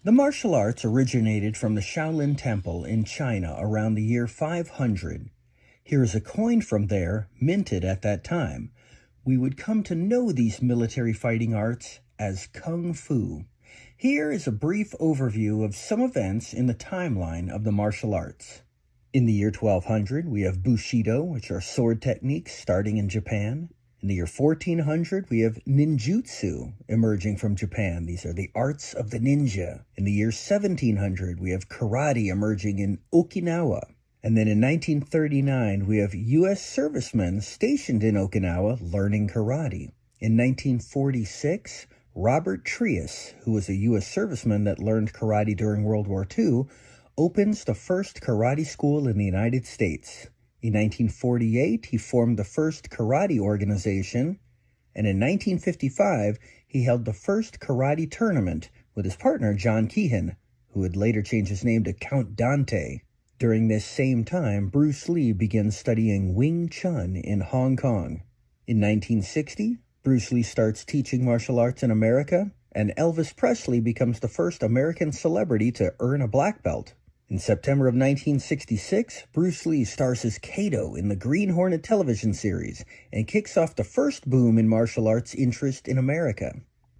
The martial arts originated from the Shaolin Temple in China around the year 500. Here is a coin from there, minted at that time. We would come to know these military fighting arts as Kung Fu. Here is a brief overview of some events in the timeline of the martial arts. In the year 1200, we have Bushido, which are sword techniques starting in Japan. In the year 1400, we have ninjutsu emerging from Japan. These are the arts of the ninja. In the year 1700, we have karate emerging in Okinawa. And then in 1939, we have U.S. servicemen stationed in Okinawa learning karate. In 1946, Robert Trius, who was a U.S. serviceman that learned karate during World War II, opens the first karate school in the United States. In 1948, he formed the first karate organization, and in 1955, he held the first karate tournament with his partner John Keehan, who would later change his name to Count Dante. During this same time, Bruce Lee begins studying Wing Chun in Hong Kong. In 1960, Bruce Lee starts teaching martial arts in America, and Elvis Presley becomes the first American celebrity to earn a black belt. In September of 1966, Bruce Lee stars as Kato in the Green Hornet television series and kicks off the first boom in martial arts interest in America.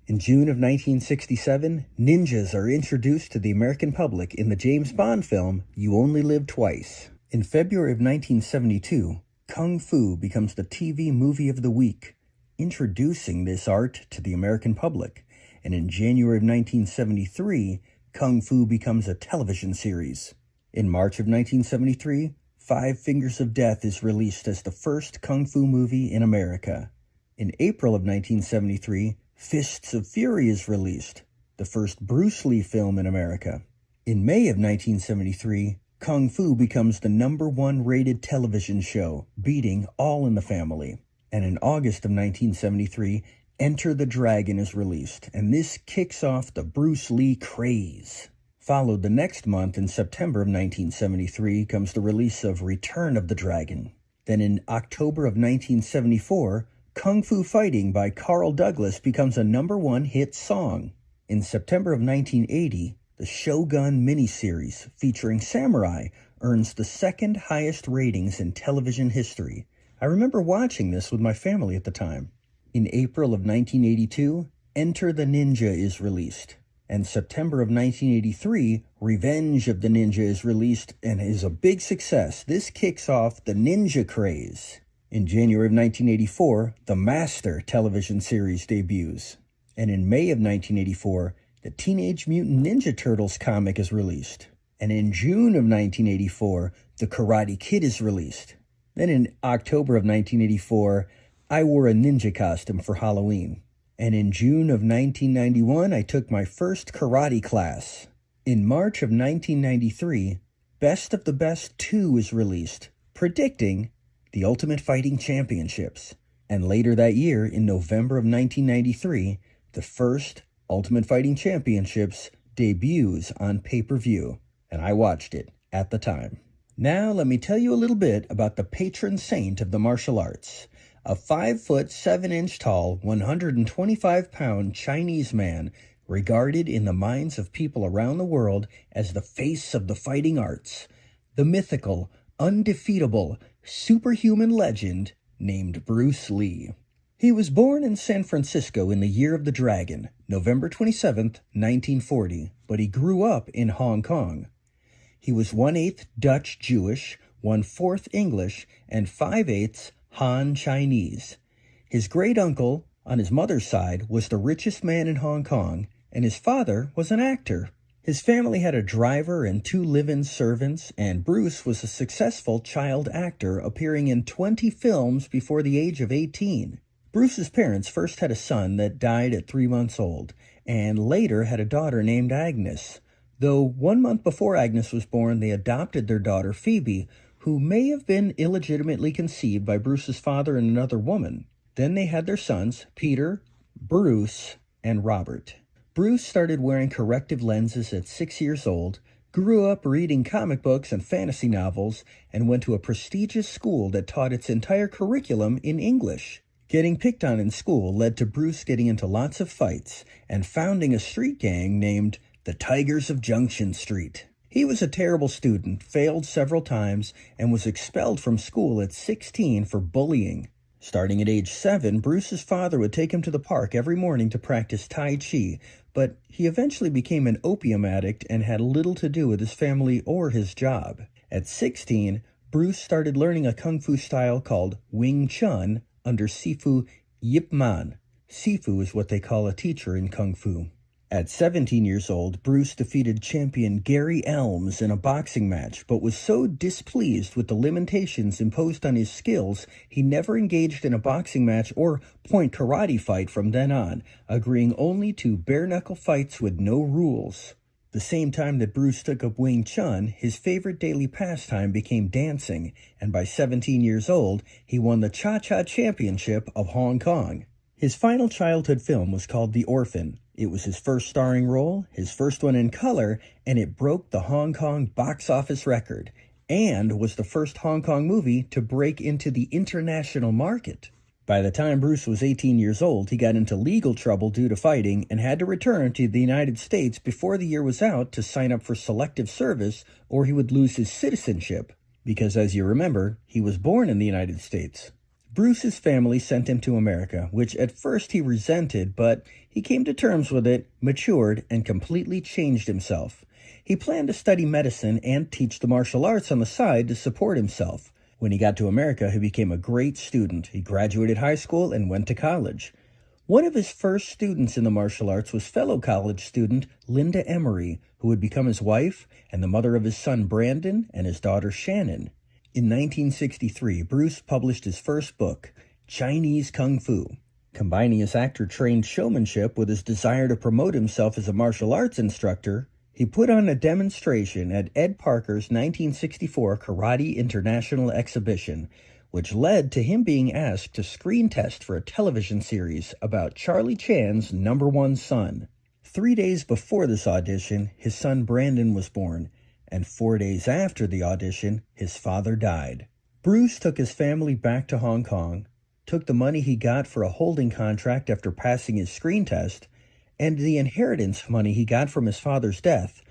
In June of 1967, ninjas are introduced to the American public in the James Bond film You Only Live Twice. In February of 1972, Kung Fu becomes the TV movie of the week, introducing this art to the American public. And in January of 1973, Kung Fu becomes a television series. In March of 1973, Five Fingers of Death is released as the first Kung Fu movie in America. In April of 1973, Fists of Fury is released, the first Bruce Lee film in America. In May of 1973, Kung Fu becomes the #1 rated television show, beating All in the Family. And in August of 1973, Enter the Dragon is released, and this kicks off the Bruce Lee craze. Followed the next month, in September of 1973, comes the release of Return of the Dragon. Then in October of 1974, Kung Fu Fighting by Carl Douglas becomes a #1 hit song. In September of 1980, the Shogun miniseries featuring samurai earns the second highest ratings in television history. I remember watching this with my family at the time. In April of 1982, Enter the Ninja is released. And September of 1983, Revenge of the Ninja is released and is a big success. This kicks off the ninja craze. In January of 1984, The Master television series debuts. And in May of 1984, the Teenage Mutant Ninja Turtles comic is released. And in June of 1984, The Karate Kid is released. Then in October of 1984, I wore a ninja costume for Halloween. And in June of 1991, I took my first karate class. In March of 1993, Best of the Best 2 is released, predicting the Ultimate Fighting Championships. And later that year, in November of 1993, the first Ultimate Fighting Championships debuts on pay-per-view, and I watched it at the time. Now let me tell you a little bit about the patron saint of the martial arts. A 5 7" tall, 125-pound Chinese man regarded in the minds of people around the world as the face of the fighting arts, the mythical, undefeatable, superhuman legend named Bruce Lee. He was born in San Francisco in the Year of the Dragon, November 27, 1940, but he grew up in Hong Kong. He was 1/8 Dutch Jewish, 1/4 English, and 5/8 Han Chinese. His great-uncle, on his mother's side, was the richest man in Hong Kong, and his father was an actor. His family had a driver and 2 live-in servants, and Bruce was a successful child actor, appearing in 20 films before the age of 18. Bruce's parents first had a son that died at 3 months old, and later had a daughter named Agnes. Though 1 month before Agnes was born, they adopted their daughter Phoebe, who may have been illegitimately conceived by Bruce's father and another woman. Then they had their sons, Peter, Bruce, and Robert. Bruce started wearing corrective lenses at 6 years old, grew up reading comic books and fantasy novels, and went to a prestigious school that taught its entire curriculum in English. Getting picked on in school led to Bruce getting into lots of fights and founding a street gang named The Tigers of Junction Street. He was a terrible student, failed several times, and was expelled from school at 16 for bullying. Starting at age 7, Bruce's father would take him to the park every morning to practice Tai Chi, but he eventually became an opium addict and had little to do with his family or his job. At 16, Bruce started learning a kung fu style called Wing Chun under Sifu Yip Man. Sifu is what they call a teacher in kung fu. At 17 years old, Bruce defeated champion Gary Elms in a boxing match, but was so displeased with the limitations imposed on his skills, he never engaged in a boxing match or point karate fight from then on, agreeing only to bare-knuckle fights with no rules. The same time that Bruce took up Wing Chun, his favorite daily pastime became dancing, and by 17 years old, he won the Cha-Cha Championship of Hong Kong. His final childhood film was called The Orphan. It was his first starring role, his first one in color, and it broke the Hong Kong box office record, and was the first Hong Kong movie to break into the international market. By the time Bruce was 18 years old, he got into legal trouble due to fighting and had to return to the United States before the year was out to sign up for selective service, or he would lose his citizenship, because as you remember, he was born in the United States. Bruce's family sent him to America, which at first he resented, but he came to terms with it, matured, and completely changed himself. He planned to study medicine and teach the martial arts on the side to support himself. When he got to America, he became a great student. He graduated high school and went to college. One of his first students in the martial arts was fellow college student Linda Emery, who would become his wife and the mother of his son Brandon and his daughter Shannon. In 1963, Bruce published his first book, Chinese Kung Fu. Combining his actor-trained showmanship with his desire to promote himself as a martial arts instructor, he put on a demonstration at Ed Parker's 1964 Karate International Exhibition, which led to him being asked to screen test for a television series about Charlie Chan's number one son. 3 days before this audition, his son Brandon was born, and 4 days after the audition, his father died. Bruce took his family back to Hong Kong, took the money he got for a holding contract after passing his screen test, and the inheritance money he got from his father's death,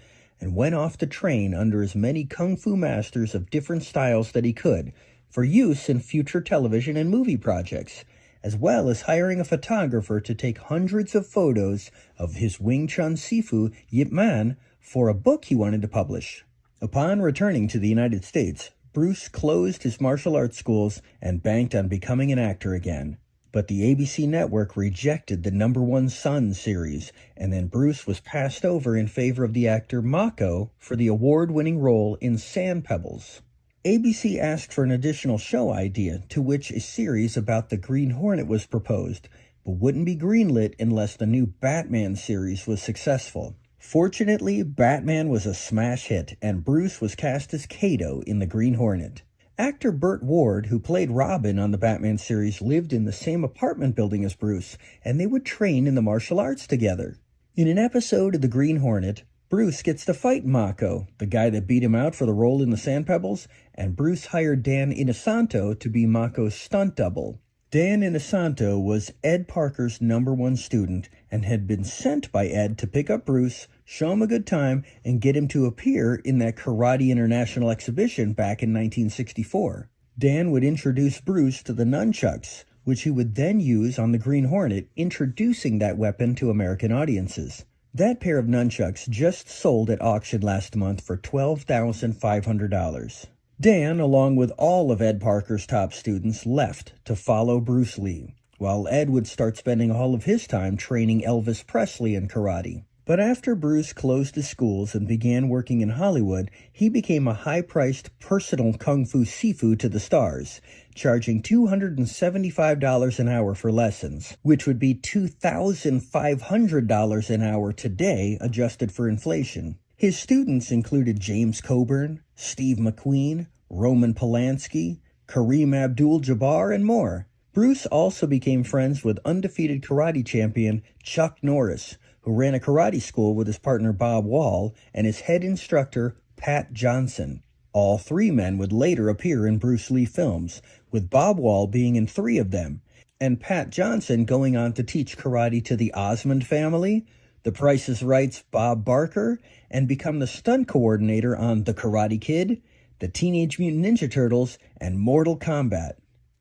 and went off to train under as many kung fu masters of different styles that he could, for use in future television and movie projects, as well as hiring a photographer to take hundreds of photos of his Wing Chun Sifu Yip Man for a book he wanted to publish. Upon returning to the United States, Bruce closed his martial arts schools and banked on becoming an actor again. But the ABC network rejected the Number One Son series, and then Bruce was passed over in favor of the actor Mako for the award-winning role in Sand Pebbles. ABC asked for an additional show idea, to which a series about the Green Hornet was proposed, but wouldn't be greenlit unless the new Batman series was successful. Fortunately, Batman was a smash hit, and Bruce was cast as Kato in the Green Hornet. Actor Burt Ward, who played Robin on the Batman series, lived in the same apartment building as Bruce, and they would train in the martial arts together. In an episode of the Green Hornet, Bruce gets to fight Mako, the guy that beat him out for the role in the Sand Pebbles, and Bruce hired Dan Inosanto to be Mako's stunt double. Dan Inosanto was Ed Parker's number one student and had been sent by Ed to pick up Bruce, show him a good time, and get him to appear in that Karate International exhibition back in 1964. Dan would introduce Bruce to the nunchucks, which he would then use on the Green Hornet, introducing that weapon to American audiences. That pair of nunchucks just sold at auction last month for $12,500. Dan, along with all of Ed Parker's top students, left to follow Bruce Lee, while Ed would start spending all of his time training Elvis Presley in karate. But after Bruce closed his schools and began working in Hollywood, he became a high-priced personal kung fu sifu to the stars, charging $275 an hour for lessons, which would be $2,500 an hour today, adjusted for inflation. His students included James Coburn, Steve McQueen, Roman Polanski, Kareem Abdul-Jabbar, and more. Bruce also became friends with undefeated karate champion Chuck Norris, who ran a karate school with his partner Bob Wall and his head instructor Pat Johnson. All three men would later appear in Bruce Lee films, with Bob Wall being in 3 of them, and Pat Johnson going on to teach karate to the Osmond family, The Price is Right's Bob Barker, and become the stunt coordinator on The Karate Kid, The Teenage Mutant Ninja Turtles, and Mortal Kombat.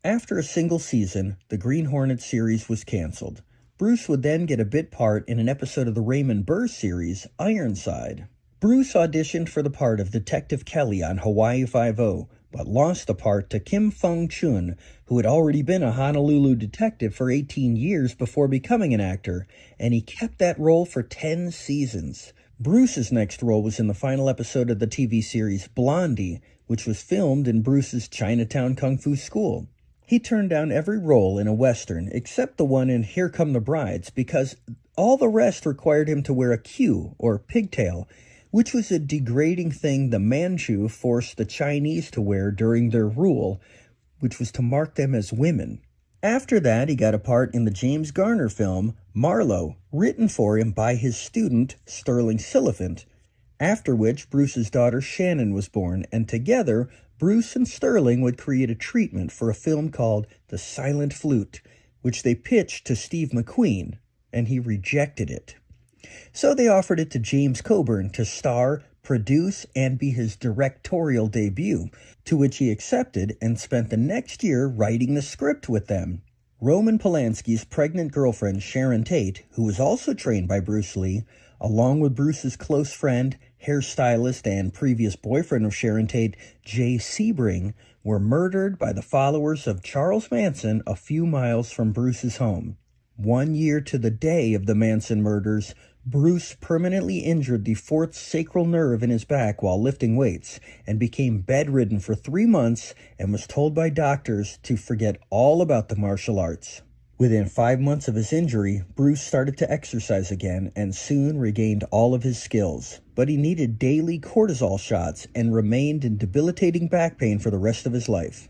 After a single season, the Green Hornet series was canceled. Bruce would then get a bit part in an episode of the Raymond Burr series, Ironside. Bruce auditioned for the part of Detective Kelly on Hawaii Five-0, but lost the part to Kim Fung Chun, who had already been a Honolulu detective for 18 years before becoming an actor, and he kept that role for 10 seasons. Bruce's next role was in the final episode of the TV series Blondie, which was filmed in Bruce's Chinatown Kung Fu School. He turned down every role in a Western except the one in Here Come the Brides because all the rest required him to wear a queue, or pigtail, which was a degrading thing the Manchu forced the Chinese to wear during their rule, which was to mark them as women. After that, he got a part in the James Garner film Marlowe, written for him by his student Sterling Silliphant, after which Bruce's daughter Shannon was born, and together Bruce and Sterling would create a treatment for a film called The Silent Flute, which they pitched to Steve McQueen, and he rejected it. So they offered it to James Coburn to star, produce, and be his directorial debut, to which he accepted and spent the next year writing the script with them. Roman Polanski's pregnant girlfriend Sharon Tate, who was also trained by Bruce Lee, along with Bruce's close friend, hairstylist, and previous boyfriend of Sharon Tate, Jay Sebring, were murdered by the followers of Charles Manson a few miles from Bruce's home. 1 year to the day of the Manson murders, Bruce permanently injured the fourth sacral nerve in his back while lifting weights and became bedridden for 3 months and was told by doctors to forget all about the martial arts. Within 5 months of his injury, Bruce started to exercise again and soon regained all of his skills, but he needed daily cortisol shots and remained in debilitating back pain for the rest of his life.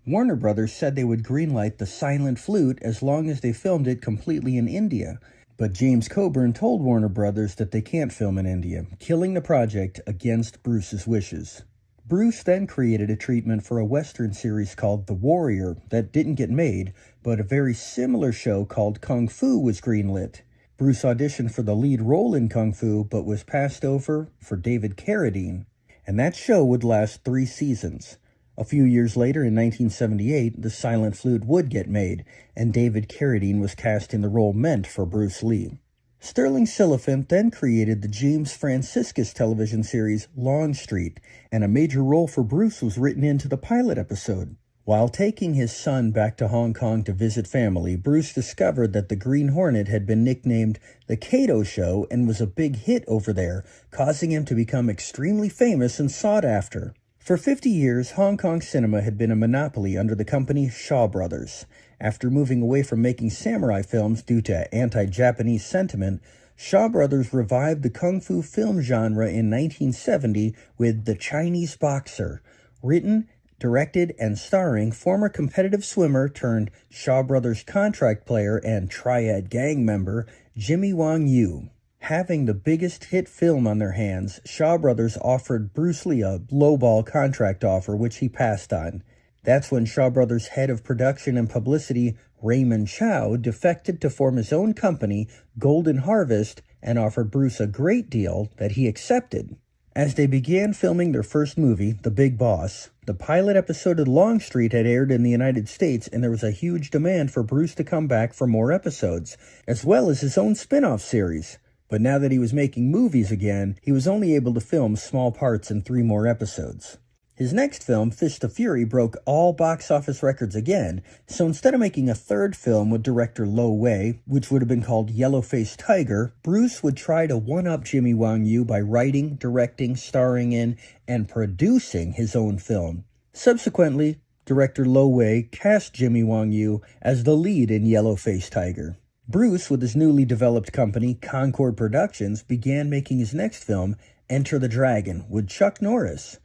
Warner Brothers said they would greenlight The Silent Flute as long as they filmed it completely in India, but James Coburn told Warner Brothers that they can't film in India, killing the project against Bruce's wishes. Bruce then created a treatment for a Western series called The Warrior that didn't get made, but a very similar show called Kung Fu was greenlit. Bruce auditioned for the lead role in Kung Fu, but was passed over for David Carradine, and that show would last 3 seasons. A few years later, in 1978, The Silent Flute would get made, and David Carradine was cast in the role meant for Bruce Lee. Sterling Silliphant then created the James Franciscus television series Longstreet, and a major role for Bruce was written into the pilot episode. While taking his son back to Hong Kong to visit family, Bruce discovered that the Green Hornet had been nicknamed The Kato Show and was a big hit over there, causing him to become extremely famous and sought after. For 50 years, Hong Kong cinema had been a monopoly under the company Shaw Brothers. After moving away from making samurai films due to anti-Japanese sentiment, Shaw Brothers revived the kung fu film genre in 1970 with The Chinese Boxer, written, directed, and starring former competitive swimmer turned Shaw Brothers contract player and Triad gang member Jimmy Wang Yu. Having the biggest hit film on their hands, Shaw Brothers offered Bruce Lee a lowball contract offer, which he passed on. That's when Shaw Brothers' head of production and publicity, Raymond Chow, defected to form his own company, Golden Harvest, and offered Bruce a great deal that he accepted. As they began filming their first movie, The Big Boss, the pilot episode of Longstreet had aired in the United States, and there was a huge demand for Bruce to come back for more episodes, as well as his own spin-off series. But now that he was making movies again, he was only able to film small parts in 3 more episodes. His next film, Fist of Fury, broke all box office records again, so instead of making a third film with director Lo Wei, which would have been called Yellow-Faced Tiger, Bruce would try to one-up Jimmy Wang Yu by writing, directing, starring in, and producing his own film. Subsequently, director Lo Wei cast Jimmy Wang Yu as the lead in Yellow-Faced Tiger. Bruce, with his newly developed company, Concord Productions, began making his next film, Enter the Dragon, with Chuck Norris.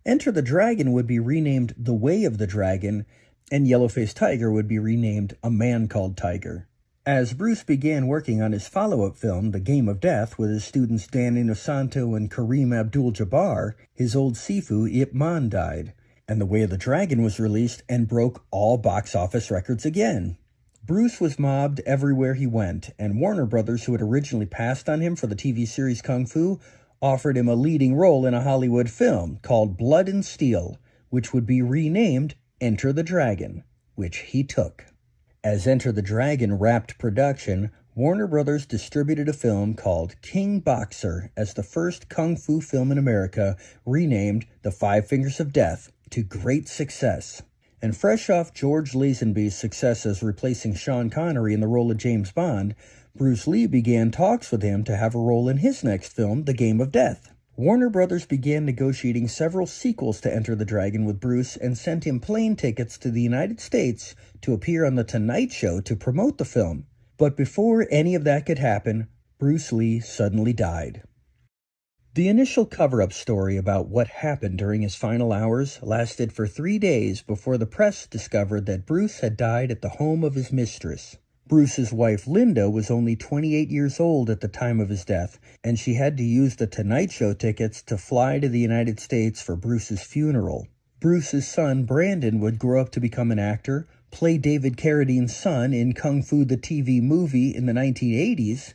Enter the Dragon would be renamed The Way of the Dragon, and Yellow-Faced Tiger would be renamed A Man Called Tiger. As Bruce began working on his follow-up film, The Game of Death, with his students Dan Inosanto and Kareem Abdul-Jabbar, his old Sifu Ip Man died, and The Way of the Dragon was released and broke all box office records again. Bruce was mobbed everywhere he went, and Warner Brothers, who had originally passed on him for the TV series Kung Fu, offered him a leading role in a Hollywood film called Blood and Steel, which would be renamed Enter the Dragon, which he took. As Enter the Dragon wrapped production, Warner Brothers distributed a film called King Boxer as the first Kung Fu film in America, renamed The Five Fingers of Death, to great success. And fresh off George Lazenby's success as replacing Sean Connery in the role of James Bond, Bruce Lee began talks with him to have a role in his next film, The Game of Death. Warner Brothers began negotiating several sequels to Enter the Dragon with Bruce and sent him plane tickets to the United States to appear on The Tonight Show to promote the film. But before any of that could happen, Bruce Lee suddenly died. The initial cover-up story about what happened during his final hours lasted for 3 days before the press discovered that Bruce had died at the home of his mistress. Bruce's wife Linda was only 28 years old at the time of his death, and she had to use the Tonight Show tickets to fly to the United States for Bruce's funeral. Bruce's son Brandon would grow up to become an actor, play David Carradine's son in Kung Fu the TV movie in the 1980s,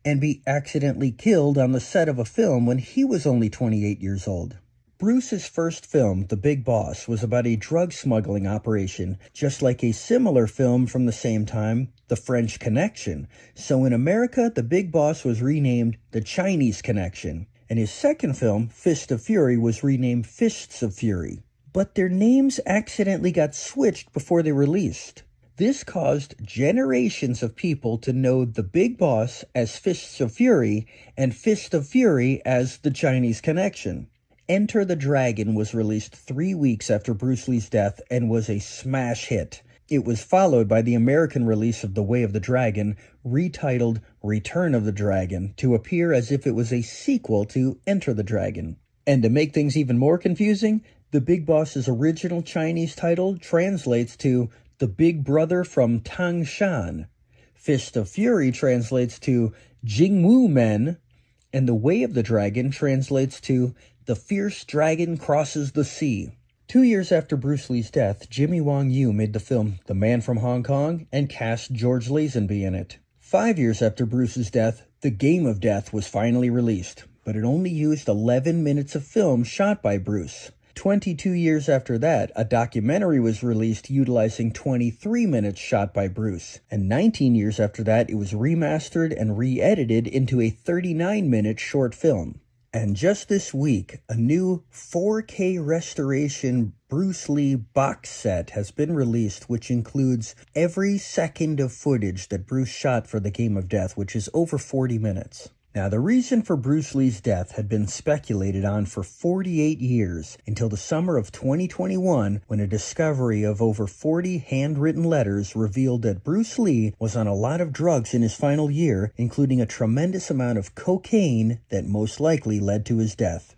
and be accidentally killed on the set of a film when he was only 28 years old. Bruce's first film, The Big Boss, was about a drug smuggling operation, just like a similar film from the same time, The French Connection. So in America, The Big Boss was renamed The Chinese Connection, and his second film, Fist of Fury, was renamed Fists of Fury. But their names accidentally got switched before they released. This caused generations of people to know The Big Boss as Fists of Fury and Fist of Fury as The Chinese Connection. Enter the Dragon was released 3 weeks after Bruce Lee's death and was a smash hit. It was followed by the American release of The Way of the Dragon, retitled Return of the Dragon, to appear as if it was a sequel to Enter the Dragon. And to make things even more confusing, The Big Boss's original Chinese title translates to The Big Brother from Tangshan. Fist of Fury translates to Jingwu Men, and The Way of the Dragon translates to The Fierce Dragon Crosses the Sea. 2 years after Bruce Lee's death, Jimmy Wong Yu made the film The Man from Hong Kong and cast George Lazenby in it. 5 years after Bruce's death, The Game of Death was finally released, but it only used 11 minutes of film shot by Bruce. 22 years after that, a documentary was released utilizing 23 minutes shot by Bruce. And 19 years after that, it was remastered and re-edited into a 39-minute short film. And just this week, a new 4K restoration Bruce Lee box set has been released, which includes every second of footage that Bruce shot for The Game of Death, which is over 40 minutes. Now, the reason for Bruce Lee's death had been speculated on for 48 years, until the summer of 2021, when a discovery of over 40 handwritten letters revealed that Bruce Lee was on a lot of drugs in his final year, including a tremendous amount of cocaine that most likely led to his death.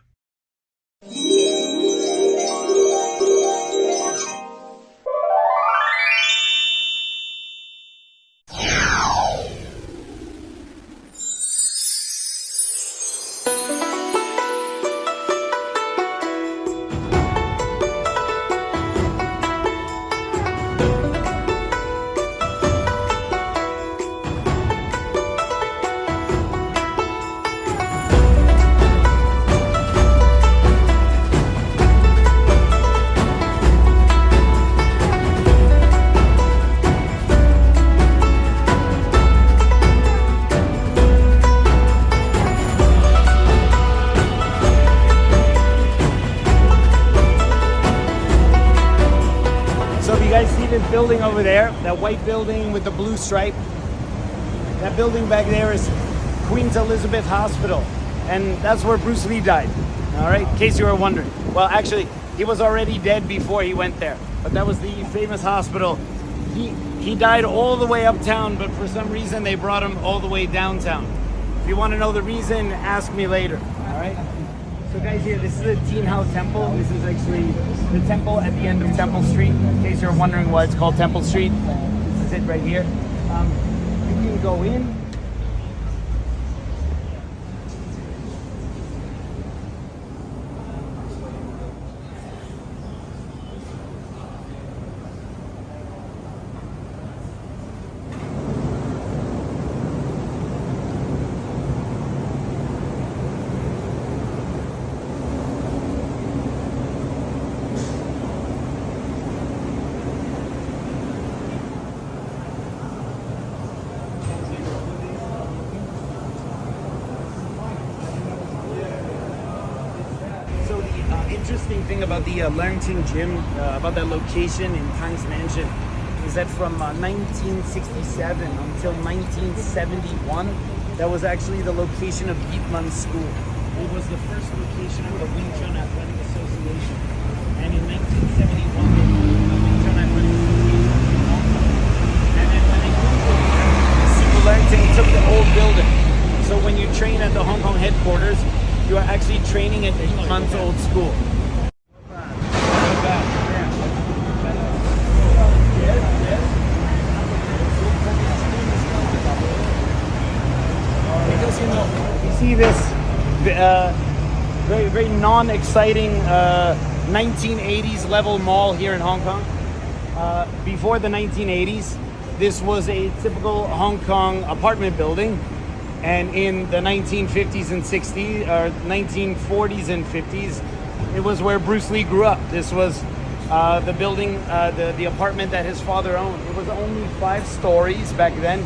Building over there, that white building with the blue stripe, that building back there is Queen Elizabeth Hospital, and that's where Bruce Lee died. All right, in case you were wondering. Well, actually, he was already dead before he went there, but that was the famous hospital. He died all the way uptown, but for some reason they brought him all the way downtown. If you want to know the reason, ask me later. All right. So guys, here, this is the Teen Hao Temple. This is actually the temple at the end of Temple Street. In case you're wondering why it's called Temple Street, this is it right here. You can go in. interesting thing about the Langting Gym, about that location in Tang's Mansion, is that from 1967 until 1971, that was actually the location of Yip Man's school. It was the first location of the Wing Chun Athletic Association. And in 1971, they moved the Wing Chun Athletic Association to Hong Kong. And then when they moved it, Super Langting took the old building. So when you train at the Hong Kong headquarters, you are actually training at Yip Man's old school. You see this very, very non-exciting 1980s level mall here in Hong Kong. Before the 1980s, this was a typical Hong Kong apartment building. And in the 1950s and 60s, or 1940s and 50s, it was where Bruce Lee grew up. This was the building, the apartment that his father owned. It was only 5 stories back then,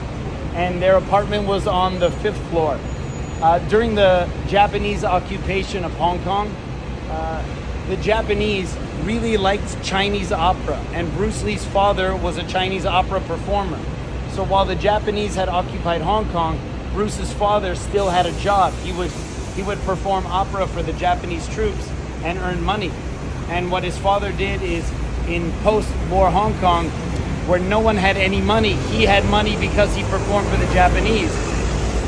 and their apartment was on the 5th floor. During the Japanese occupation of Hong Kong, the Japanese really liked Chinese opera, and Bruce Lee's father was a Chinese opera performer. So while the Japanese had occupied Hong Kong, Bruce's father still had a job. He would perform opera for the Japanese troops and earn money. And what his father did is, in post-war Hong Kong, where no one had any money, he had money because he performed for the Japanese.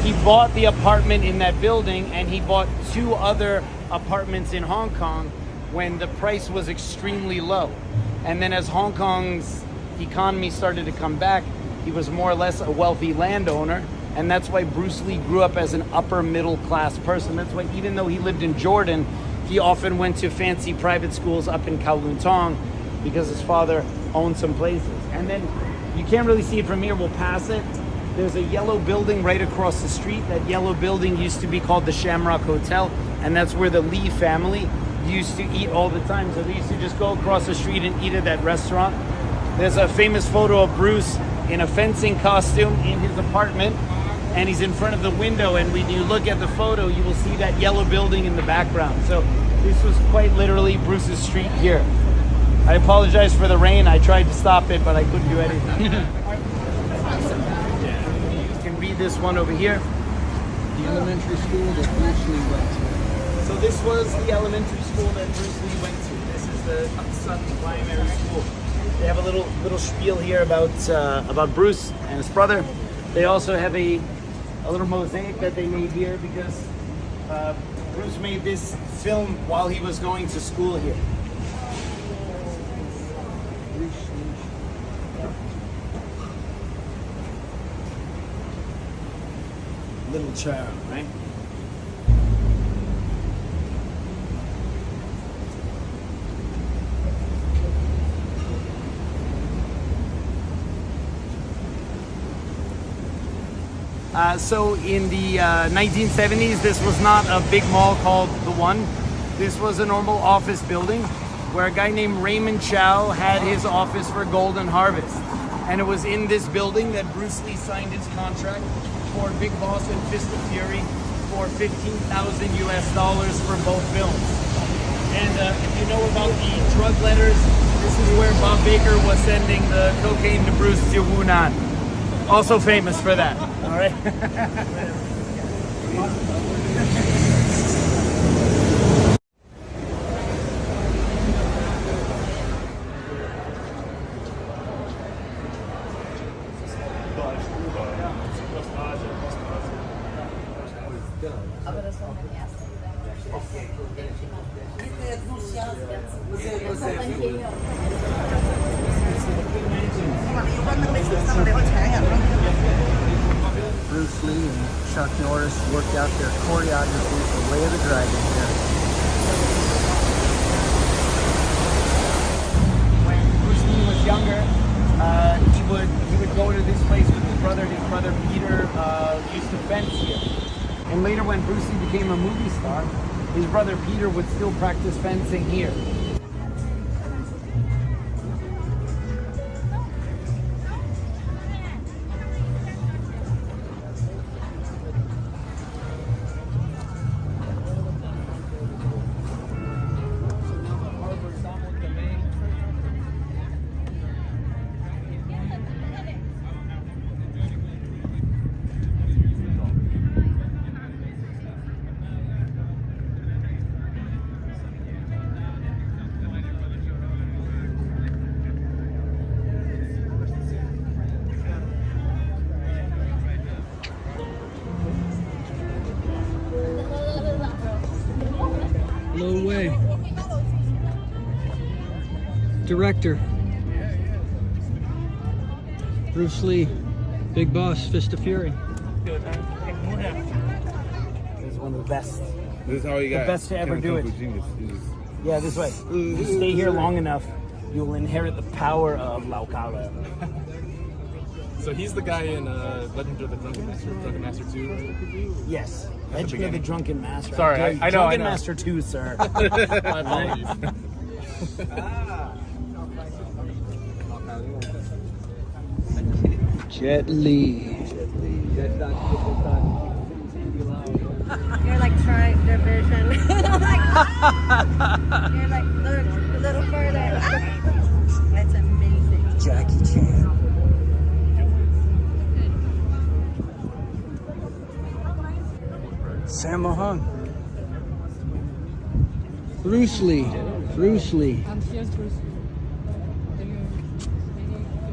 He bought the apartment in that building, and he bought 2 other apartments in Hong Kong when the price was extremely low. And then as Hong Kong's economy started to come back, he was more or less a wealthy landowner. And that's why Bruce Lee grew up as an upper middle class person. That's why even though he lived in Jordan, he often went to fancy private schools up in Kowloon Tong because his father owned some places. And then you can't really see it from here, we'll pass it. There's a yellow building right across the street. That yellow building used to be called the Shamrock Hotel, and that's where the Lee family used to eat all the time. So they used to just go across the street and eat at that restaurant. There's a famous photo of Bruce in a fencing costume in his apartment, and he's in front of the window, and when you look at the photo, you will see that yellow building in the background. So this was quite literally Bruce's street here. I apologize for the rain. I tried to stop it, but I couldn't do anything. You can read this one over here. The elementary school that Bruce Lee went to. So this was the elementary school that Bruce Lee went to. This is the Sun Primary School. They have a little spiel here about Bruce and his brother. They also have a little mosaic that they made here because Bruce made this film while he was going to school here. Little child, right? So in the 1970s, this was not a big mall called The One. This was a normal office building where a guy named Raymond Chow had his office for Golden Harvest. And it was in this building that Bruce Lee signed his contract for Big Boss and Fist of Fury for $15,000 US for both films. And if you know about the drug letters, this is where Bob Baker was sending the cocaine to Bruce to Wunan. Also famous for that. All right. Bruce Lee and Chuck Norris worked out their choreography for Way of the Dragon here. When Bruce Lee was younger, he would go to this place with his brother. His brother Peter used to fence here. And later, when Bruce Lee became a movie star, his brother Peter would still practice fencing here. No way. Director. Bruce Lee. Big Boss, Fist of Fury. This is one of the best. This is how you got. The best to ever do it. Yeah, this way. You stay here long enough, you'll inherit the power of Lao Kala. So he's the guy in Legend of the Drunken Master 2? Yes. Legend of the Drunken Master. Sorry, I know. Drunken Master 2, sir. My apologies. Jet Li. You're like trying their vision. You're like, look a little further. That's amazing. Jackie Chan. Sammo Hung. Bruce Lee. Bruce Lee.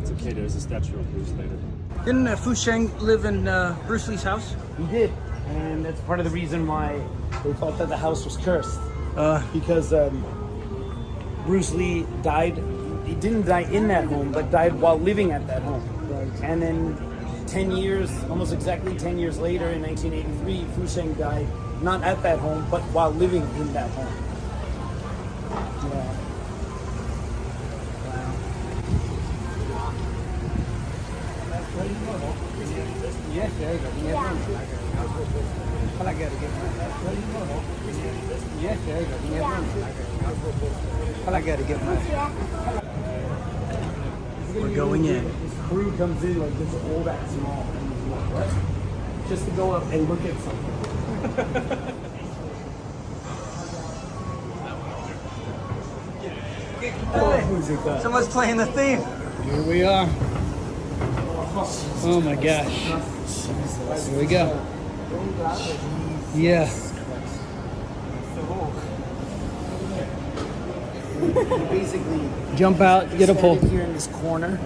It's okay, there's a statue of Bruce later. Didn't Fu Sheng live in Bruce Lee's house? He did. And that's part of the reason why they thought that the house was cursed. Because Bruce Lee died. He didn't die in that home, but died while living at that home. And then 10 years, almost exactly 10 years later, in 1983, Fu Sheng died not at that home, but while living in that home. Yeah. Yes, there you go. I gotta get my. Yes, there you go. I gotta get my. We're going in. This crew comes in like this old ass small, just to go up and look at something. Someone's playing the theme. Here we are. Oh my gosh. Here we go. Yeah. Basically, Jump out, get a pole. here in this corner,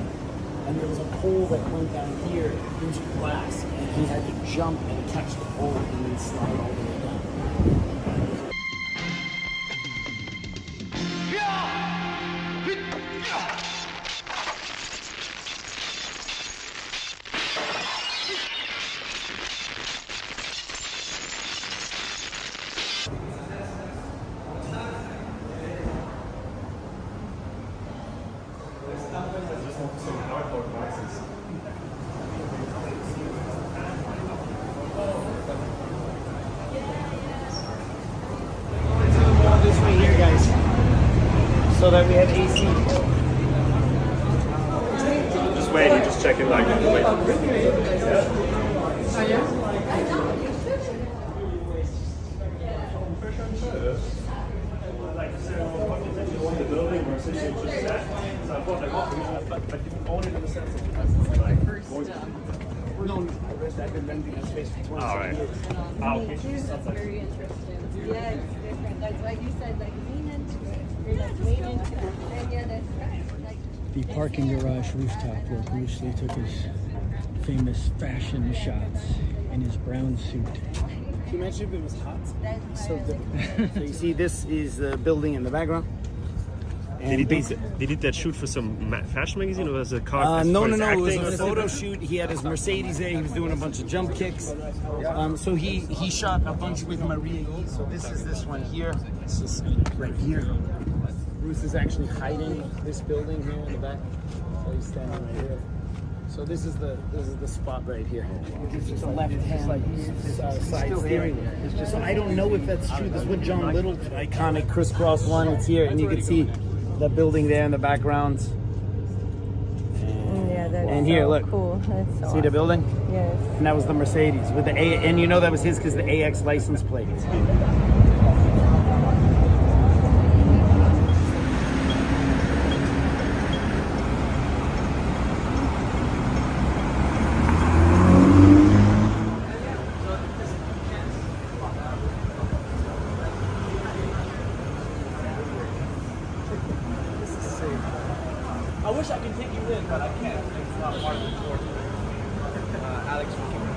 and there was a pole that went down here into glass, and he had to jump and catch the pole and then slide all the way down. This way here, guys, so that we have AC. Just wait, you just check it like wait. The building where essentially it's just that. So I thought like, but you own it in the sense of like I've been renting that space for 20 all right. years. That's very interesting. Yeah, it's different. That's why you said like lean into it. You're like lean into it. And yeah, that's right. Like The parking garage rooftop where Bruce Lee took his famous fashion shots in his brown suit. Can you imagine if it was hot? that's So different. So you see, this is the building in the background. Did he did that shoot for some fashion magazine or was it a car? No. for his It was acting a or photo something? shoot. He had his Mercedes there. He was doing a bunch of jump kicks. So he shot a bunch with Maria E. So this is this one here. This is right here. Bruce is actually hiding this building here in the back. So he's standing right here. So this is the spot right here. It's just a left hand side steering. So I don't know if that's true. This is what John Little, iconic crisscross one. It's here, and you can see the building there in the background. yeah, that's And here, so look. cool. That's so See the building? Yes. And that was the Mercedes with the A, and you know that was his because the AX license plate. I wish I could take you in, but I can't. It's not part of the tour. Alex will give me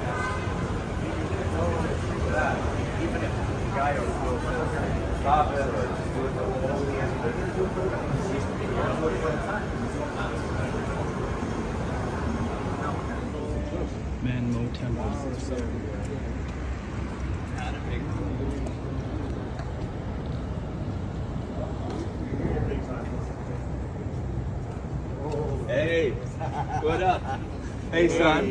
that. Even if the guy will Man-Mo Temple. Hey, what up? Hey, son.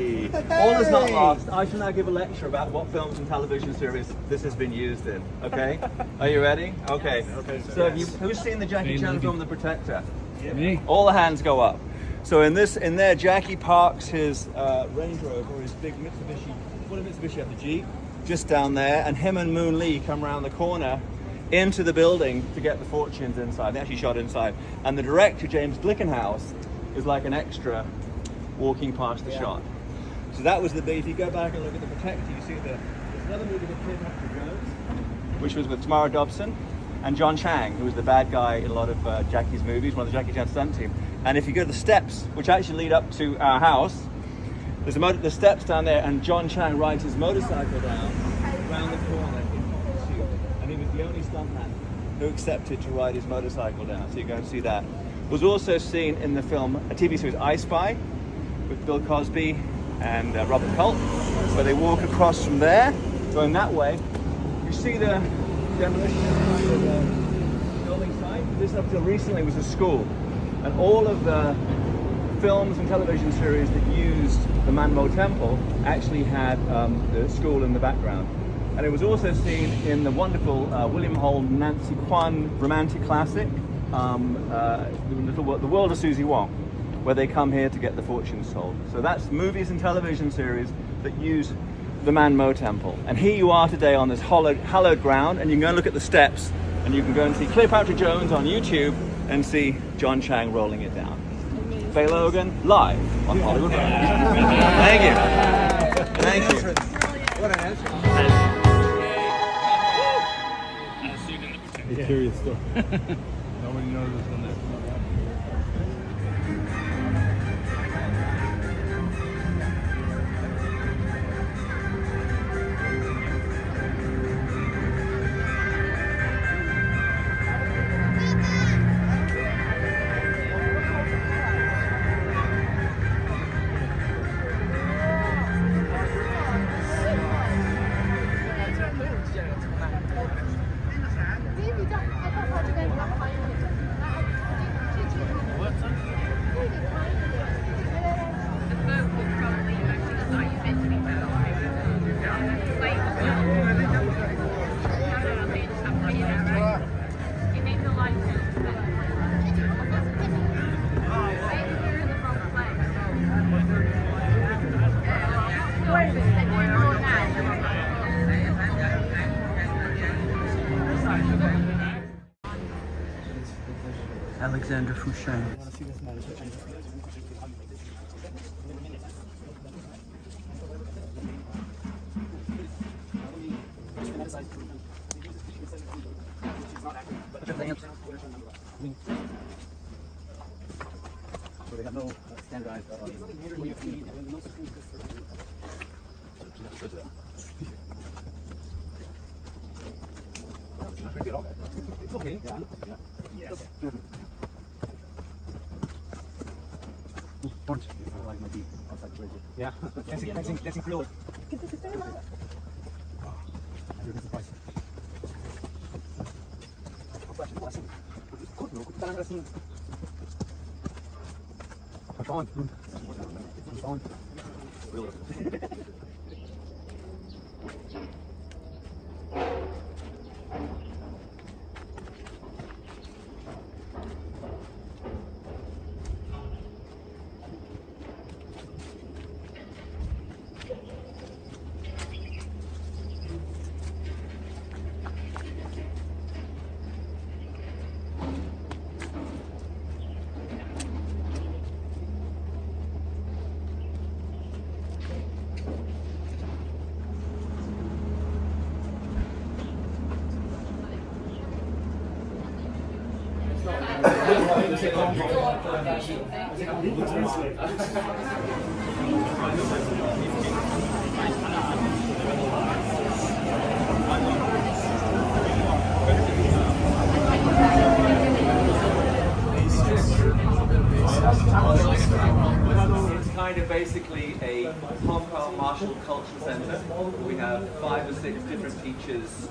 All is not lost. I shall now give a lecture about what films and television series this has been used in. Okay? Are you ready? Okay. So, who's seen the Jackie Chan film, The Protector? Me. All the hands go up. So in there, Jackie parks his Range Rover or his big Mitsubishi. What did Mitsubishi have? The Jeep, just down there, and him and Moon Lee come around the corner into the building to get the fortunes inside. They actually shot inside, and the director, James Glickenhaus, is like an extra walking past the shot. So that was the big. If you go back and look at The Protector, you see there's another movie with Cleopatra Jones, which was with Tamara Dobson and John Chang, who was the bad guy in a lot of Jackie's movies, one of the Jackie Chan stunt team. And if you go to the steps, which actually lead up to our house, there's steps down there, and John Chang rides his motorcycle down around the corner in hot suit, and he was the only stuntman who accepted to ride his motorcycle down. So you go and see that. Was also seen in the film, a TV series, I Spy, with Bill Cosby and Robert Culp, where they walk across from there, going that way. You see the demolition of the building site. This up till recently was a school, and all of the films and television series that used the Man-Mo Temple actually had the school in the background. And it was also seen in the wonderful William Holden, Nancy Kwan romantic classic, The World of Susie Wong, where they come here to get the fortunes told. So that's movies and television series that use the Man-Mo Temple. And here you are today on this hallowed ground, and you can go and look at the steps, and you can go and see Cleopatra Jones on YouTube and see John Chang rolling it down. Faye Logan, live on Hollywood Road. Thank you. Thank you. What an answer. You're curious still. Nobody knows what's in there. Alexander Fouchon. So they have no standardized. It's okay. Yeah. Yes. Don't. Like my teeth outside crazy. Yeah. Dancing Creole. 6 different teachers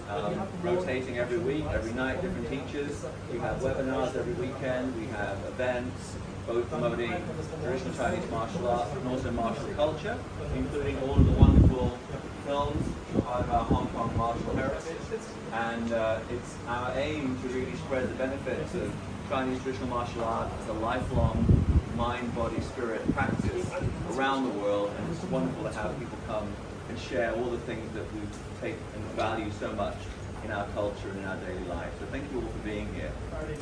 rotating every week, every night, different teachers. We have webinars every weekend, we have events, both promoting traditional Chinese martial arts and also martial culture, including all of the wonderful films part of our Hong Kong martial heritage. And it's our aim to really spread the benefits of Chinese traditional martial art as a lifelong mind, body, spirit practice around the world. And it's wonderful to have people come and share all the things that we take and value so much in our culture and in our daily life. So thank you all for being here.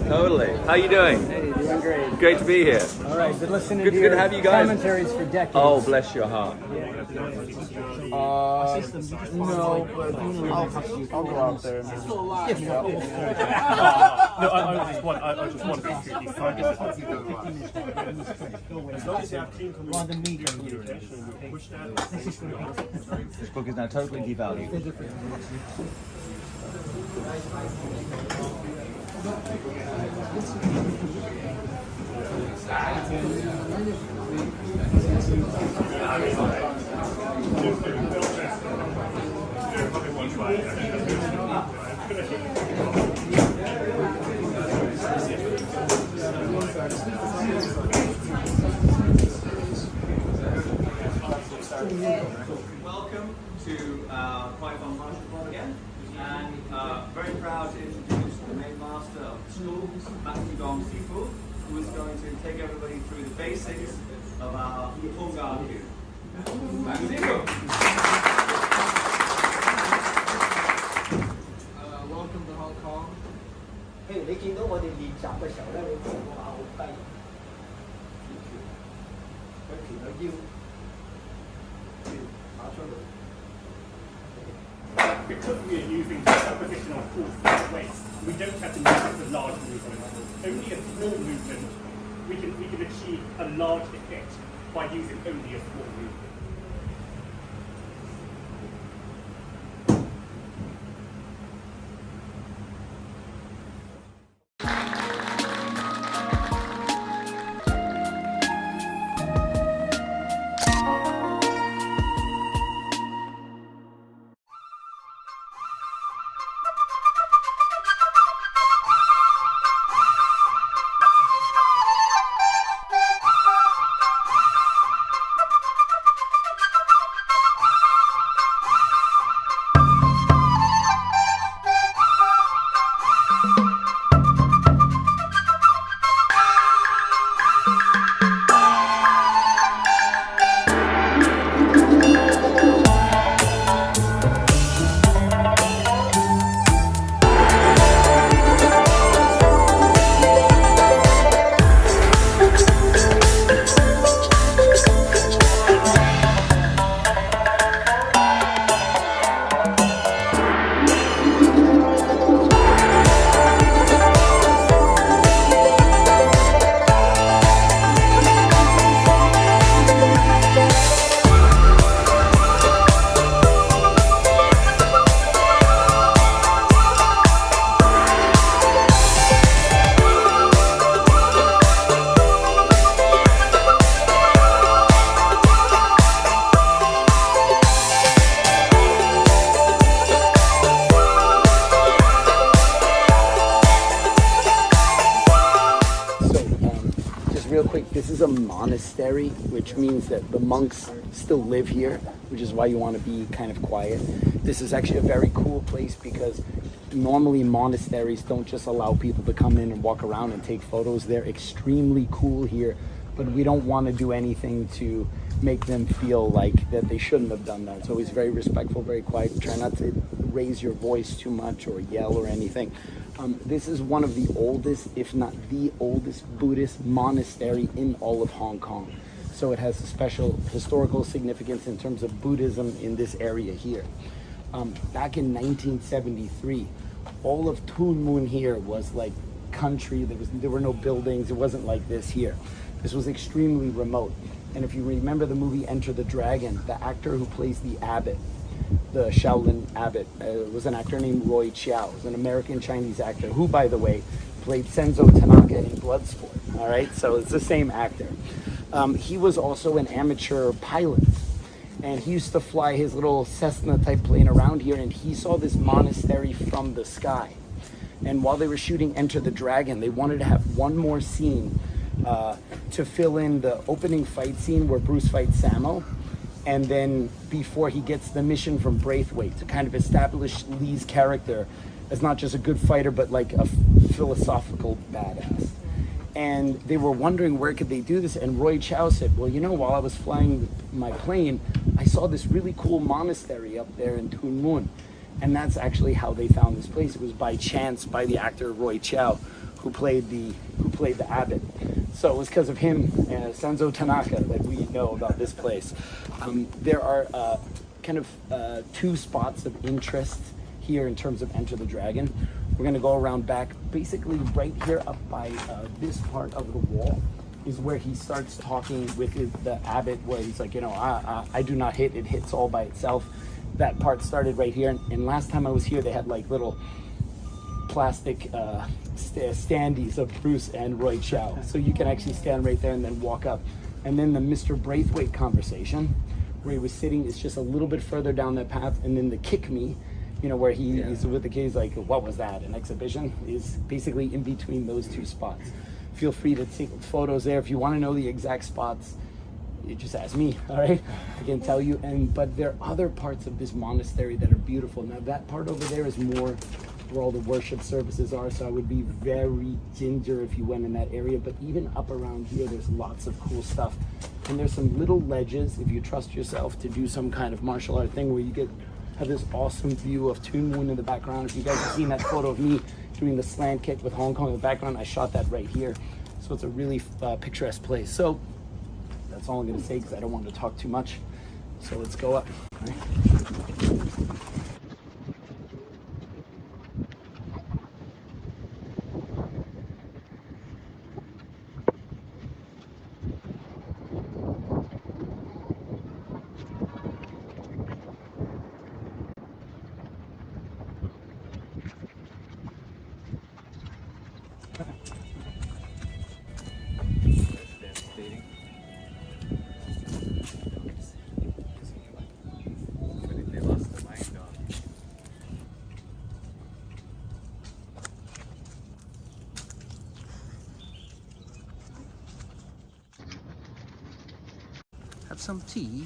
Totally. How are you doing? Hey, doing great. Great to be here. All right, been listening Good to have you guys. Commentaries for decades. Oh, bless your heart. No, but I'll go out there. No, I just want to basically find it. As long as you have clean communication, you push that. This book is now totally devalued. Welcome to Python Martial Club again, and very proud to introduce the main master of the school, Matthew Dong Sifu, who is going to take everybody through the basics of our Hong Kyu. Welcome to Hong Kong. 譬如你見到我哋練習嘅時候咧，你個下好低，佢翹個腰，打出嚟。 Because we are using positional force in the waist, we don't have to use a large movement. Only a small movement, we can achieve a large effect by using only a small movement. Real quick, this is a monastery, which means that the monks still live here, which is why you want to be kind of quiet. This is actually a very cool place because normally monasteries don't just allow people to come in and walk around and take photos. They're extremely cool here, but we don't want to do anything to make them feel like that they shouldn't have done that. It's always very respectful, very quiet. Try not to raise your voice too much or yell or anything. This is one of the oldest, if not the oldest, Buddhist monastery in all of Hong Kong. So it has a special historical significance in terms of Buddhism in this area here. Back in 1973, all of Tuen Mun here was like country. There were no buildings. It wasn't like this here. This was extremely remote. And if you remember the movie Enter the Dragon, the actor who plays the abbot, the Shaolin abbot, was an actor named Roy Chiao. He was an American Chinese actor who, by the way, played Senzo Tanaka in Bloodsport. All right, so it's the same actor. He was also an amateur pilot. And he used to fly his little Cessna type plane around here, and he saw this monastery from the sky. And while they were shooting Enter the Dragon, they wanted to have one more scene to fill in the opening fight scene where Bruce fights Sammo, and then before he gets the mission from Braithwaite to kind of establish Lee's character as not just a good fighter, but like a philosophical badass. And they were wondering where could they do this, and Roy Chow said, well, you know, while I was flying my plane, I saw this really cool monastery up there in Tuen Mun. And that's actually how they found this place. It was by chance by the actor Roy Chow, who played the abbot. So it was because of him, Senzo Tanaka, that we know about this place. There are kind of two spots of interest here in terms of Enter the Dragon. We're going to go around back. Basically, right here up by this part of the wall is where he starts talking with the abbot, where he's like, you know, I do not hit, it hits all by itself. That part started right here. And last time I was here, they had like little plastic standees of Bruce and Roy Chow. So you can actually stand right there and then walk up. And then the Mr. Braithwaite conversation, where he was sitting, is just a little bit further down that path. And then the Kick Me, you know, where he's with the kids, like, what was that? An exhibition is basically in between those two spots. Feel free to take photos there. If you want to know the exact spots, you just ask me, all right? I can tell you. But there are other parts of this monastery that are beautiful. Now that part over there is more where all the worship services are, so I would be very ginger if you went in that area. But even up around here, there's lots of cool stuff. And there's some little ledges, if you trust yourself, to do some kind of martial art thing where you have this awesome view of Tuen Mun in the background. If you guys have seen that photo of me doing the slant kick with Hong Kong in the background, I shot that right here. So it's a really picturesque place. So that's all I'm going to say because I don't want to talk too much. So let's go up. All right. Have some tea.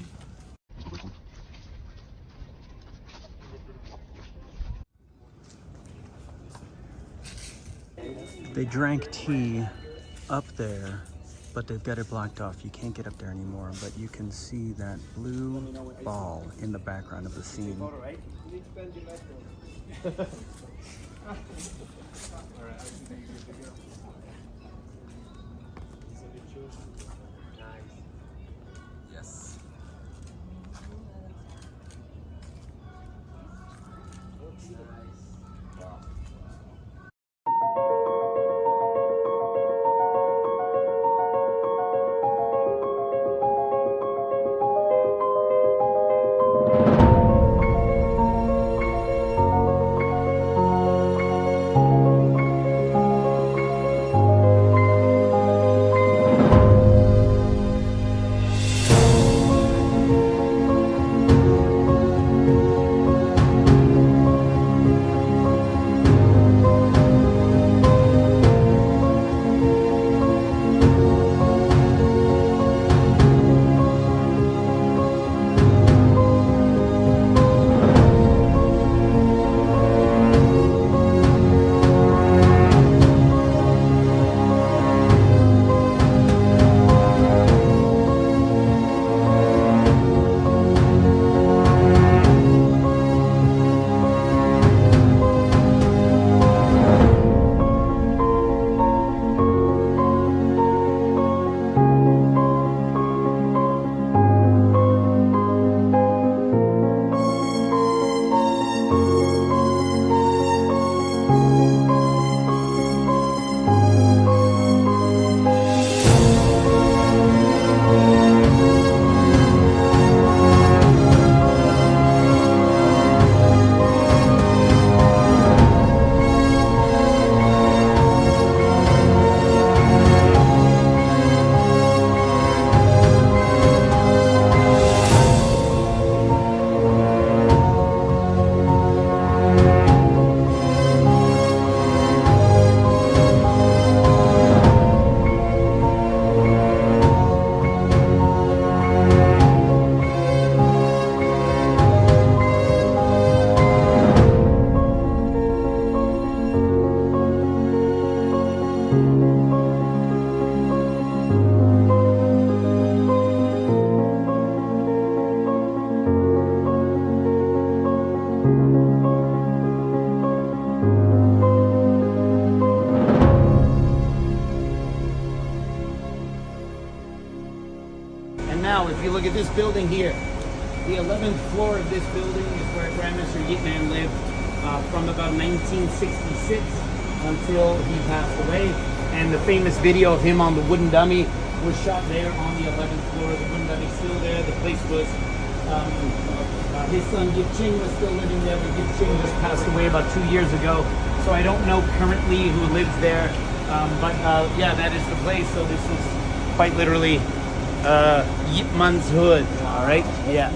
They drank tea up there, but they've got it blocked off. You can't get up there anymore, but you can see that blue ball in the background of the scene. Yes. at this building here. The 11th floor of this building is where Grandmaster Yip Man lived from about 1966 until he passed away. And the famous video of him on the wooden dummy was shot there on the 11th floor. The wooden dummy's still there. The place was, his son Yip Ching was still living there, but Yip Ching just passed away about 2 years ago. So I don't know currently who lives there. But yeah, that is the place. So this is quite literally Yip Man's hood. All right? Yeah.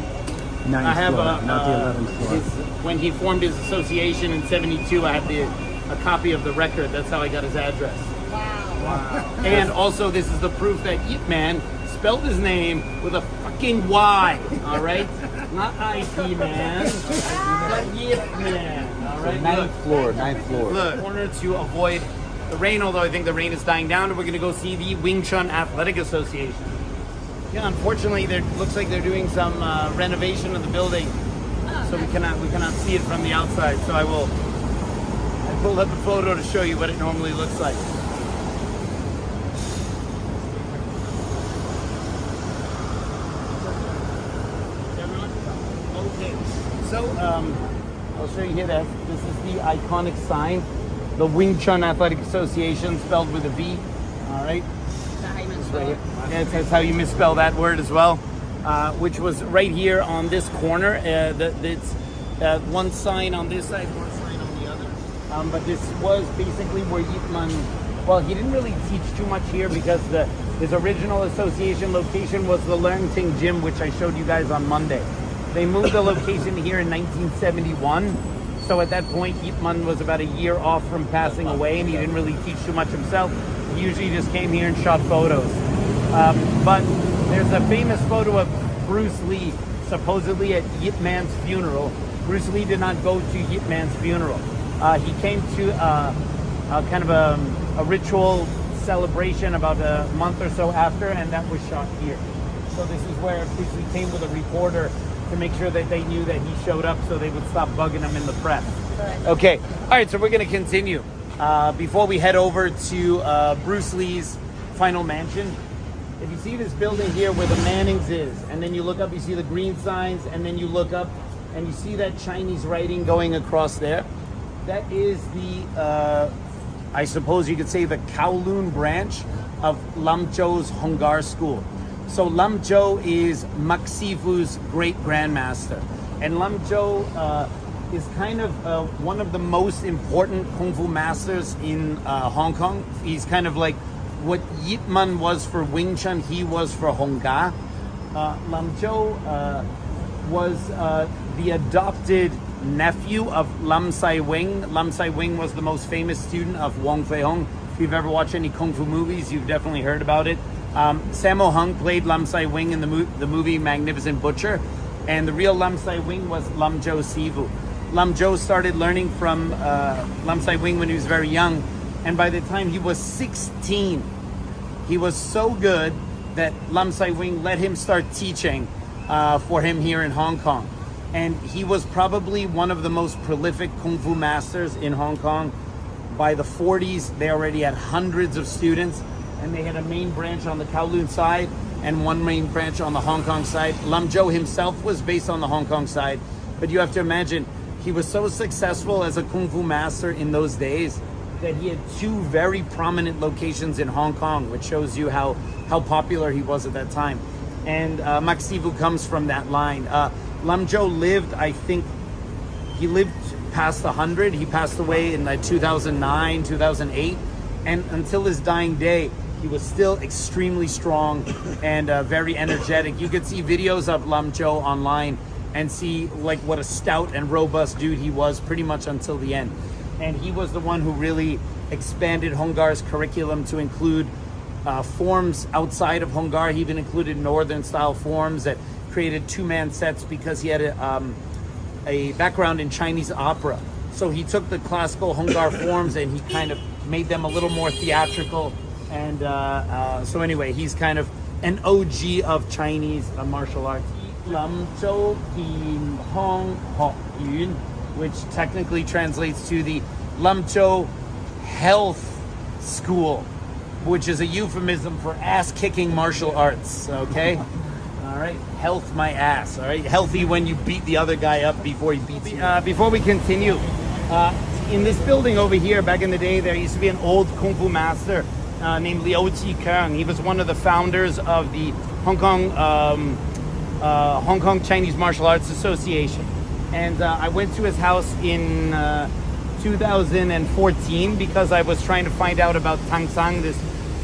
I have not the 11th floor. When he formed his association in '72, I have a copy of the record. That's how I got his address. Wow. And also, this is the proof that Yip Man spelled his name with a fucking Y. All right, not IP Man, but Yip Man. All right. Ninth floor. Look, corner to avoid the rain. Although I think the rain is dying down, and we're gonna go see the Wing Chun Athletic Association. Yeah, unfortunately, there looks like they're doing some renovation of the building, so we cannot see it from the outside. So I pulled up a photo to show you what it normally looks like. Okay, so I'll show you here that this is the iconic sign, the Wing Chun Athletic Association, spelled with a V. All right. Right here. Yeah, that's how you misspell that word as well, which was right here on this corner. It's one sign on this side, one sign on the other. But this was basically where Yip Man, well, he didn't really teach too much here because his original association location was the Learn Ting Gym, which I showed you guys on Monday. They moved the location here in 1971. So at that point, Yip Man was about a year off from passing away, and he didn't really teach too much himself. He usually just came here and shot photos. But there's a famous photo of Bruce Lee supposedly at Yip Man's funeral. Bruce Lee did not go to Yip Man's funeral. He came to kind of a ritual celebration about a month or so after, and that was shot here. So this is where Bruce Lee came with a reporter to make sure that they knew that he showed up so they would stop bugging him in the press. Okay, all right, so we're going to continue. Before we head over to Bruce Lee's final mansion, if you see this building here where the Mannings is, and then you look up, you see the green signs, and then you look up and you see that Chinese writing going across there, that is the, I suppose you could say, the Kowloon branch of Lam Chou's Hongar School. So Lam Chou is Mak Sifu's great grandmaster. And Lam Chou is kind of one of the most important Kung Fu masters in Hong Kong. He's kind of like what Yip Man was for Wing Chun, he was for Hong Ga. Lam Chou was the adopted nephew of Lam Sai Wing. Lam Sai Wing was the most famous student of Wong Fei Hung. If you've ever watched any Kung Fu movies, you've definitely heard about it. Sammo Hung played Lam Sai Wing in the movie Magnificent Butcher, and the real Lam Sai Wing was Lam Chou Sifu. Lam Chou started learning from Lam Sai Wing when he was very young, and by the time he was 16, he was so good that Lam Sai Wing let him start teaching for him here in Hong Kong. And he was probably one of the most prolific Kung Fu masters in Hong Kong. By the 40s, they already had hundreds of students, and they had a main branch on the Kowloon side and one main branch on the Hong Kong side. Lam Chou himself was based on the Hong Kong side, but you have to imagine, he was so successful as a Kung Fu master in those days that he had two very prominent locations in Hong Kong, which shows you how popular he was at that time. And Mak Sifu comes from that line. Lam Chou lived, I think, he lived past 100. He passed away in 2009, 2008. And until his dying day, he was still extremely strong and very energetic. You could see videos of Lam Chou online and see like what a stout and robust dude he was pretty much until the end. And he was the one who really expanded Hongar's curriculum to include forms outside of Hongar. He even included northern style forms that created two-man sets because he had a background in Chinese opera. So he took the classical Hongar forms and he kind of made them a little more theatrical. And so anyway, he's kind of an OG of Chinese martial arts. Lam Chou Kim Hong Hok Yun, which technically translates to the Lam Chou Health School, which is a euphemism for ass-kicking martial arts, okay? All right, health my ass. All right, healthy when you beat the other guy up before he beats you. Before we continue, in this building over here, back in the day, there used to be an old kung fu master named Liu Kang. He was one of the founders of the Hong Kong Chinese Martial Arts Association, and I went to his house in 2014 because I was trying to find out about Tang Sang, this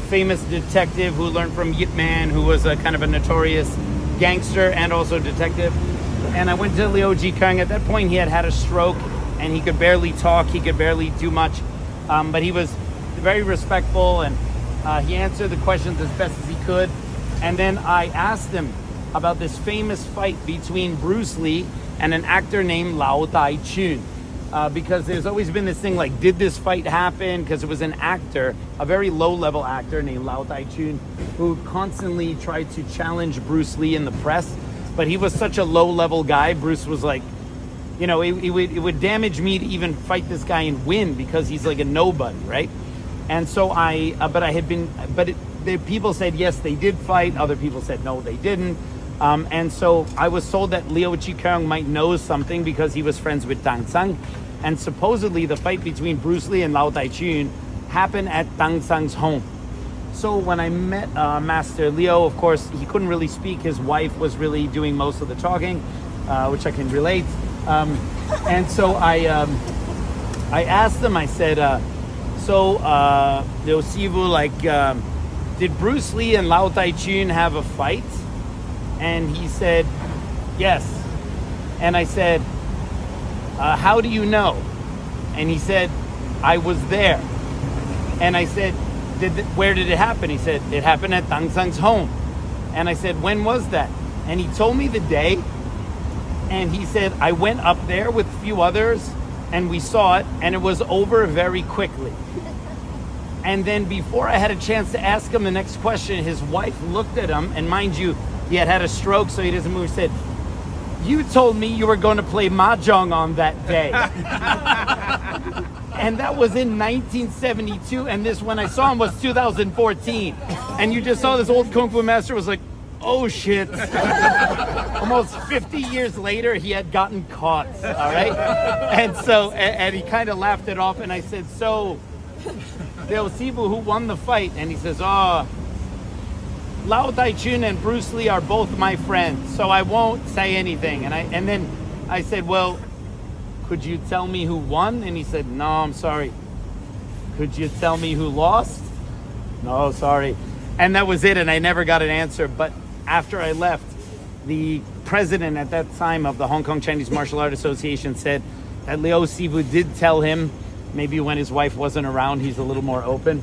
famous detective who learned from Yip Man, who was a kind of a notorious gangster and also detective. And I went to Liu Kang. At that point, he had had a stroke and he could barely talk. He could barely do much, but he was very respectful and he answered the questions as best as he could. And then I asked him about this famous fight between Bruce Lee and an actor named Chun. Because there's always been this thing like, did this fight happen? Because it was an actor, a very low-level actor named Chun, who constantly tried to challenge Bruce Lee in the press. But he was such a low-level guy, Bruce was like, you know, it would damage me to even fight this guy and win because he's like a nobody, right? And so people said yes, they did fight. Other people said no, they didn't. And so I was told that Liu Kang might know something because he was friends with Tang Sang. And supposedly the fight between Bruce Lee and Chun happened at Tang Sang's home. So when I met Master Liu, of course, he couldn't really speak. His wife was really doing most of the talking, which I can relate. And so I asked him, I said, Liu Sivu, like, did Bruce Lee and Chun have a fight? And he said, yes. And I said, how do you know? And he said, I was there. And I said, where did it happen? He said, it happened at Tang Sang's home. And I said, when was that? And he told me the day. And he said, I went up there with a few others and we saw it and it was over very quickly. And then before I had a chance to ask him the next question, his wife looked at him, and mind you, he had had a stroke, so he doesn't move. He said, you told me you were going to play mahjong on that day. And that was in 1972, and this, when I saw him, was 2014. And you just saw this old Kung Fu master was like, oh shit. Almost 50 years later, he had gotten caught, all right? And so, and he kind of laughed it off, and I said, so, Liu Sivu, who won the fight? And he says, Chun and Bruce Lee are both my friends, so I won't say anything. And then I said, well, could you tell me who won? And he said, no, I'm sorry. Could you tell me who lost? No, sorry. And that was it, and I never got an answer. But after I left, the president at that time of the Hong Kong Chinese Martial Arts Association said that Liu Sivu did tell him, maybe when his wife wasn't around, he's a little more open.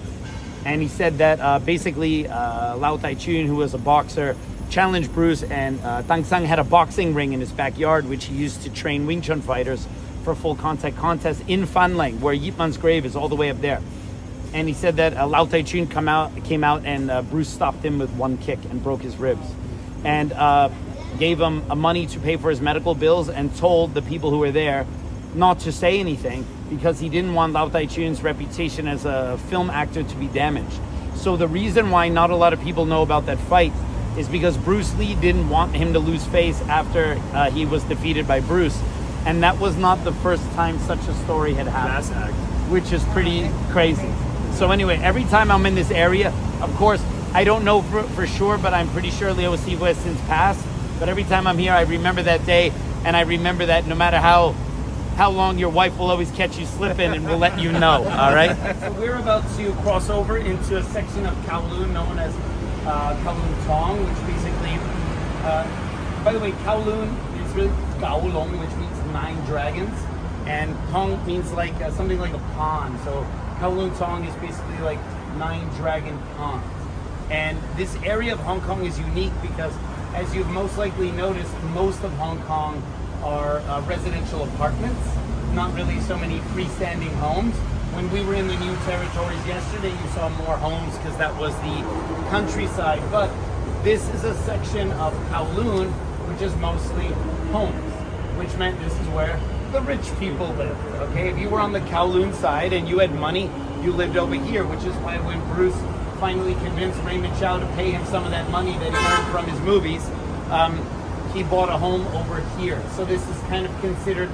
And he said that basically Chun, who was a boxer, challenged Bruce, and Tang Sang had a boxing ring in his backyard, which he used to train Wing Chun fighters for full contact contests in Fanling, where Yip Man's grave is all the way up there. And he said that Chun came out and Bruce stopped him with one kick and broke his ribs. And gave him money to pay for his medical bills and told the people who were there not to say anything because he didn't want Chun's reputation as a film actor to be damaged. So the reason why not a lot of people know about that fight is because Bruce Lee didn't want him to lose face after he was defeated by Bruce. And that was not the first time such a story had happened, which is pretty crazy. So anyway, every time I'm in this area, of course, I don't know for sure, but I'm pretty sure Liu Sivu has since passed. But every time I'm here, I remember that day, and I remember that no matter how long, your wife will always catch you slipping and will let you know, all right? So we're about to cross over into a section of Kowloon known as Kowloon Tong, which basically, by the way, Kowloon is really Kowloon, which means 9 dragons, and Tong means like something like a pond. So Kowloon Tong is basically like 9 dragon ponds. And this area of Hong Kong is unique because, as you've most likely noticed, most of Hong Kong are residential apartments, not really so many freestanding homes. When we were in the new territories yesterday, you saw more homes because that was the countryside. But this is a section of Kowloon, which is mostly homes, which meant this is where the rich people live. Okay, if you were on the Kowloon side and you had money, you lived over here, which is why when Bruce finally convinced Raymond Chow to pay him some of that money that he earned from his movies, he bought a home over here. So this is kind of considered,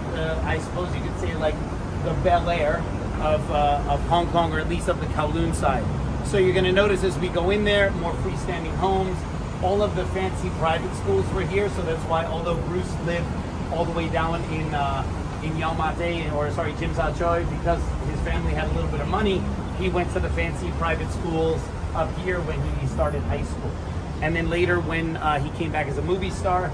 I suppose you could say, like the Bel Air of Hong Kong, or at least of the Kowloon side. So you're going to notice as we go in there, more freestanding homes. All of the fancy private schools were here, so that's why, although Bruce lived all the way down in Yau Ma Tei, or sorry, Tsim Sha Tsui, because his family had a little bit of money, he went to the fancy private schools up here when he started high school. And then later, when he came back as a movie star,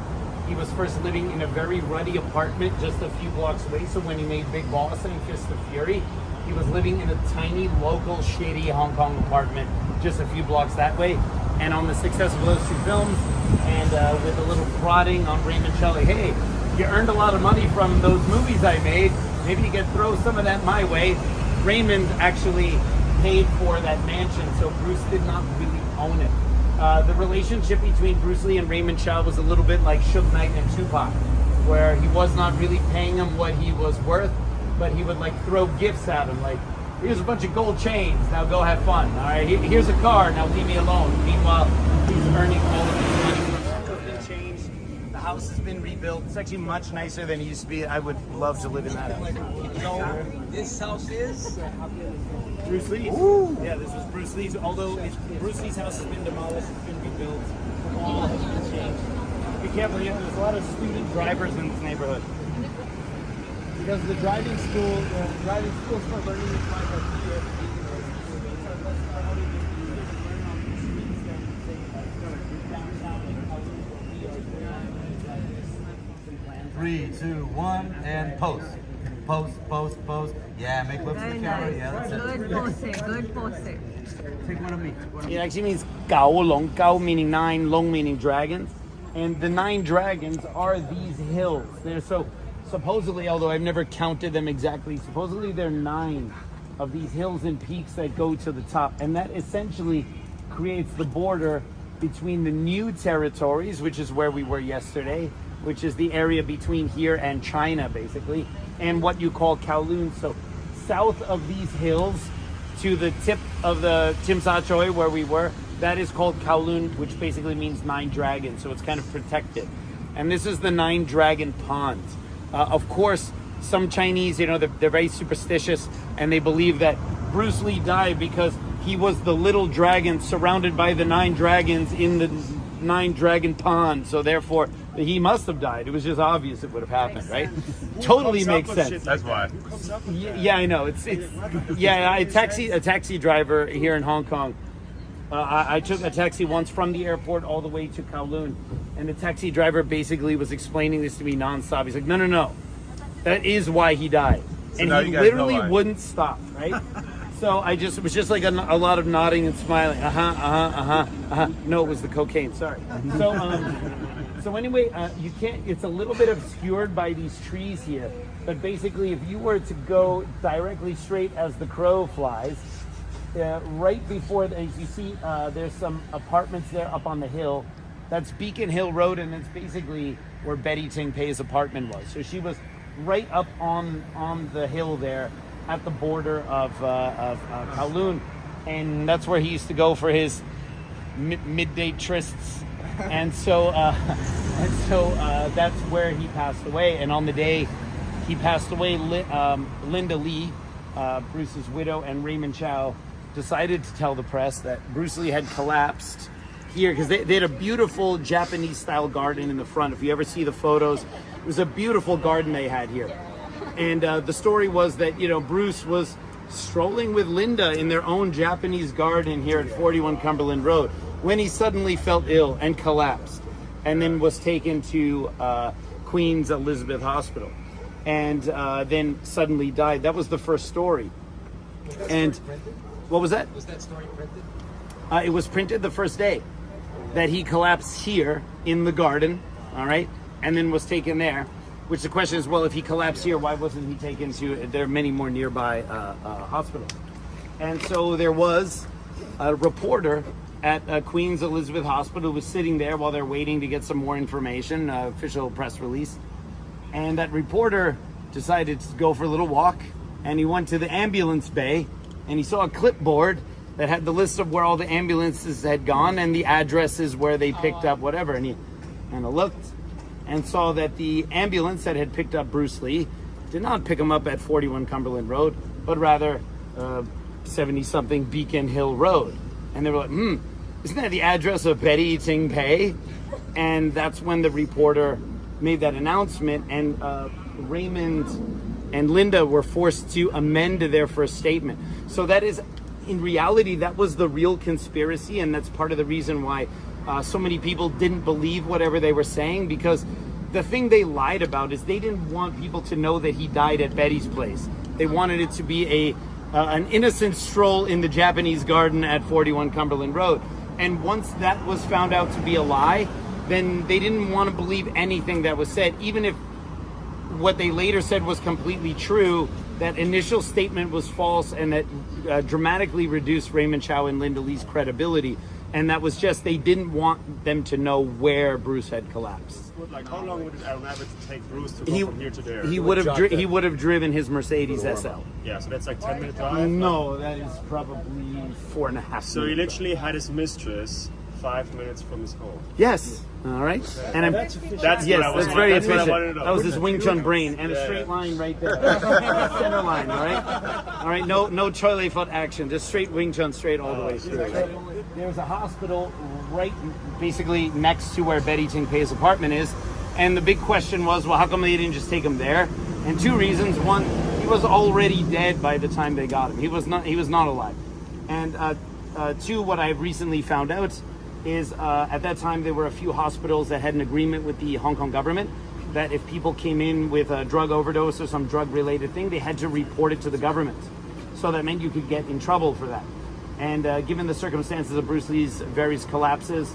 he was first living in a very ruddy apartment just a few blocks away. So when he made Big Boss and Fist of Fury, he was living in a tiny, local, shady Hong Kong apartment just a few blocks that way. And on the success of those two films, and with a little prodding on Raymond Chow, like, hey, you earned a lot of money from those movies I made, maybe you could throw some of that my way. Raymond actually paid for that mansion, so Bruce did not really own it. The relationship between Bruce Lee and Raymond Chow was a little bit like Suge Knight and Tupac, where he was not really paying him what he was worth, but he would like throw gifts at him, like, here's a bunch of gold chains, now go have fun. All right, here's a car, now leave me alone. Meanwhile, he's earning all of his money from that. It's been changed. The house has been rebuilt. It's actually much nicer than it used to be. I would love to live in that house. So this house is Bruce Lee's. Ooh. Yeah, this is Bruce Lee's. Although Bruce Lee's house has been demolished, it's been rebuilt. All has been changed. Be careful, yeah, there's a lot of student drivers in this neighborhood. Because the driving schools for learning to drive are here. 3, 2, 1, and pose. Pose, pose, pose. Yeah, make looks to the camera. Yeah, that's it. Good posing, good posing. Take one of me. It actually means Gao Long, Gao meaning 9, Long meaning dragons. And the 9 dragons are these hills. They're so supposedly, although I've never counted them exactly, supposedly there are 9 of these hills and peaks that go to the top. And that essentially creates the border between the new territories, which is where we were yesterday, which is the area between here and China, basically, and what you call Kowloon. So south of these hills to the tip of the Tsim Sha Tsui, where we were, that is called Kowloon, which basically means 9 dragons. So it's kind of protected. And this is the 9 dragon pond. Of course, some Chinese, they're very superstitious, and they believe that Bruce Lee died because he was the little dragon surrounded by the 9 dragons in the 9 dragon pond. So therefore, he must have died. It was just obvious it would have happened, right? Totally makes sense. That's why. Yeah, I know. It's yeah. A taxi driver here in Hong Kong. I took a taxi once from the airport all the way to Kowloon, and the taxi driver basically was explaining this to me nonstop. He's like, no, that is why he died, So and he literally wouldn't stop, right? So it was just like a lot of nodding and smiling. No, it was the cocaine. Sorry. So anyway, you can't. It's a little bit obscured by these trees here, but basically, if you were to go directly straight as the crow flies, right before, as you see, there's some apartments there up on the hill. That's Beacon Hill Road, and it's basically where Betty Ting Pei's apartment was. So she was right up on the hill there, at the border of Kowloon, and that's where he used to go for his midday trysts. And so that's where he passed away. And on the day he passed away, Linda Lee, Bruce's widow, and Raymond Chow decided to tell the press that Bruce Lee had collapsed here because they had a beautiful Japanese-style garden in the front. If you ever see the photos, it was a beautiful garden they had here. And the story was that, Bruce was strolling with Linda in their own Japanese garden here at 41 Cumberland Road when he suddenly felt ill and collapsed, and then was taken to Queen's Elizabeth Hospital, and then suddenly died. That was the first story. And what was that? Was that story printed? It was printed the first day that he collapsed here in the garden, all right, and then was taken there. Which the question is, well, if he collapsed here, why wasn't he taken to? There are many more nearby hospitals, and so there was a reporter at Queen's Elizabeth Hospital who was sitting there while they're waiting to get some more information, official press release, and that reporter decided to go for a little walk, and he went to the ambulance bay, and he saw a clipboard that had the list of where all the ambulances had gone and the addresses where they picked up whatever, and he and looked and saw that the ambulance that had picked up Bruce Lee did not pick him up at 41 Cumberland Road, but rather 70-something Beacon Hill Road. And they were like, isn't that the address of Betty Ting Pei? And that's when the reporter made that announcement, and Raymond and Linda were forced to amend their first statement. So that is, in reality, that was the real conspiracy, and that's part of the reason why so many people didn't believe whatever they were saying, because the thing they lied about is they didn't want people to know that he died at Betty's place. They wanted it to be an innocent stroll in the Japanese garden at 41 Cumberland Road. And once that was found out to be a lie, then they didn't want to believe anything that was said, even if what they later said was completely true. That initial statement was false, and that dramatically reduced Raymond Chow and Linda Lee's credibility. And that was just, they didn't want them to know where Bruce had collapsed. Like, how long would it on average take Bruce to go from here to there? He would have driven his Mercedes SL. Yeah, so that's like 10-minute drive? No, that is probably 4.5. So he literally had his mistress 5 minutes from his home. Yes. All right. And that's very efficient. That was his Wing Chun brain, and a straight line right there. Center line, all right? All right, no Charlie foot action, just straight Wing Chun, straight all the way through. There's a hospital right basically next to where Betty Ting Pei's apartment is, and the big question was, well, how come they didn't just take him there? And two reasons. One, he was already dead by the time they got him. He was not alive. And two, what I've recently found out is at that time there were a few hospitals that had an agreement with the Hong Kong government that if people came in with a drug overdose or some drug related thing, they had to report it to the government. So that meant you could get in trouble for that. And given the circumstances of Bruce Lee's various collapses,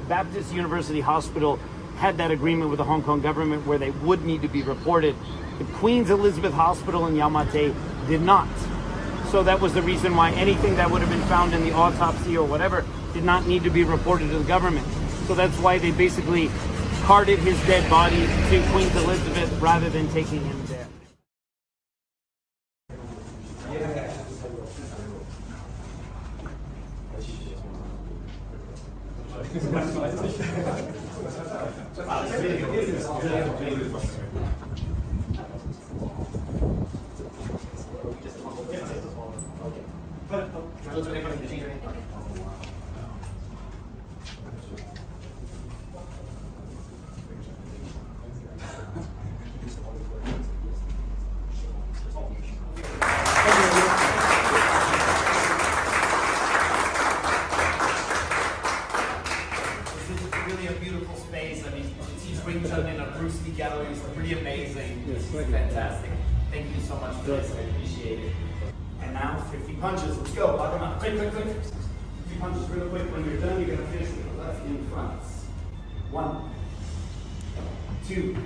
Baptist University Hospital had that agreement with the Hong Kong government where they would need to be reported. The Queen's Elizabeth Hospital in Yau Ma Tei did not. So that was the reason why anything that would have been found in the autopsy or whatever did not need to be reported to the government. So that's why they basically carted his dead body to Queen's Elizabeth rather than taking him there. In a Bruce Lee gallery is pretty amazing. It's fantastic. Thank you so much for this. I appreciate it. And now 50 punches. Let's go. Lock them up. Quick. 50 punches real quick. When you're done, you're going to finish with the left in front. 1, 2,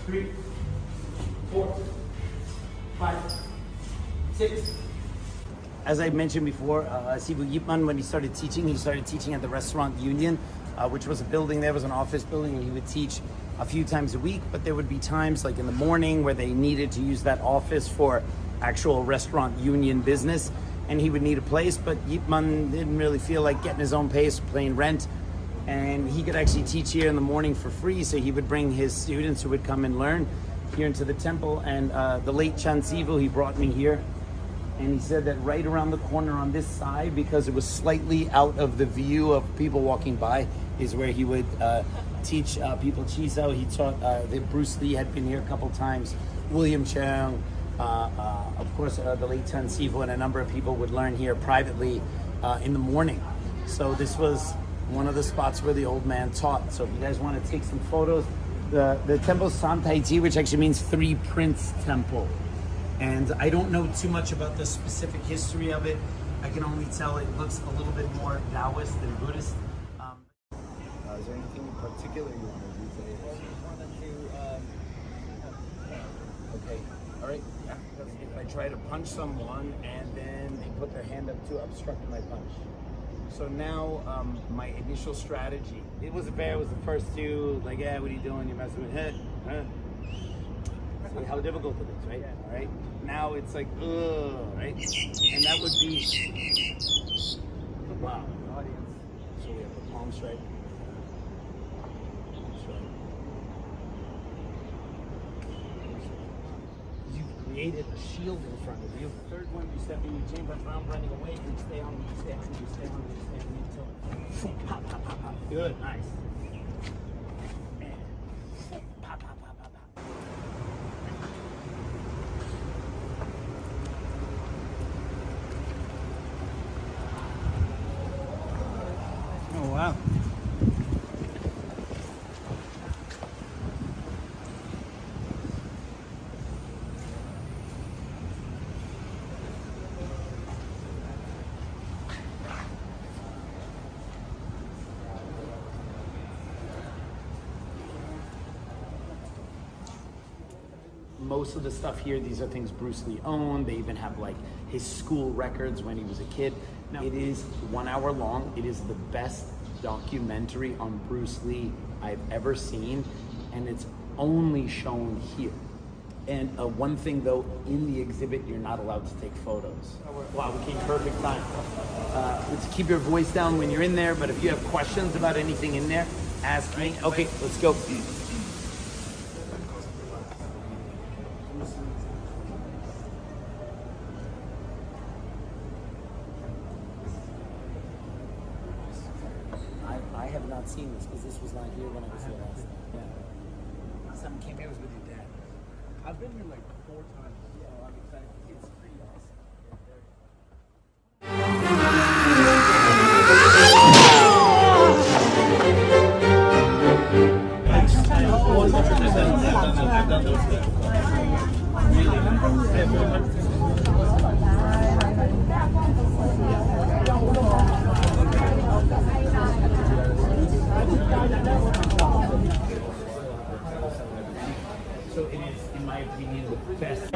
3, 4, 5, 6. As I mentioned before, Sibu Yipman, when he started teaching at the Restaurant Union, which was a building, there was an office building, and he would teach a few times a week, but there would be times like in the morning where they needed to use that office for actual Restaurant Union business, and he would need a place, but Yipman didn't really feel like getting his own place, paying rent, and he could actually teach here in the morning for free, so he would bring his students who would come and learn here into the temple, and the late Chan Sivu, he brought me here, and he said that right around the corner on this side, because it was slightly out of the view of people walking by, is where he would teach people Chisao. He taught that Bruce Lee had been here a couple times, William Cheung, of course the late Chan Sivu, and a number of people would learn here privately in the morning. So this was one of the spots where the old man taught. So if you guys want to take some photos, the temple's San Tai Chi, which actually means Three Prince Temple. And I don't know too much about the specific history of it. I can only tell it looks a little bit more Taoist than Buddhist. Is there anything in particular you want to do today? Okay, all right. Yeah. If I try to punch someone and then they put their hand up to obstruct my punch. So now my initial strategy, it was the first two, like, yeah, what are you doing? You're messing with head. So how difficult it is, right? All right. Now it's like, right? And that would be, wow. So we have the palm strike. You've created a shield in front of you. Third one, you step in your chamber, if I'm running away, you stay on these steps, and you stay on these steps until pop, pop, pop, pop. Good, nice. And pop, pop, pop, pop, pop. Oh, wow. Most of the stuff here, these are things Bruce Lee owned. They even have like his school records when he was a kid. Now, it is 1 hour long. It is the best documentary on Bruce Lee I've ever seen, and it's only shown here. And one thing though, in the exhibit, you're not allowed to take photos. Wow, we came perfect time. Let's keep your voice down when you're in there, but if you have questions about anything in there, ask me. Okay, let's go. I have not seen this because this was not here when I was here last time. Yeah. Last time I came here was with your dad. I've been here like 4 times. Yeah, I'm excited. It's pretty awesome. So it is, in my opinion, the best.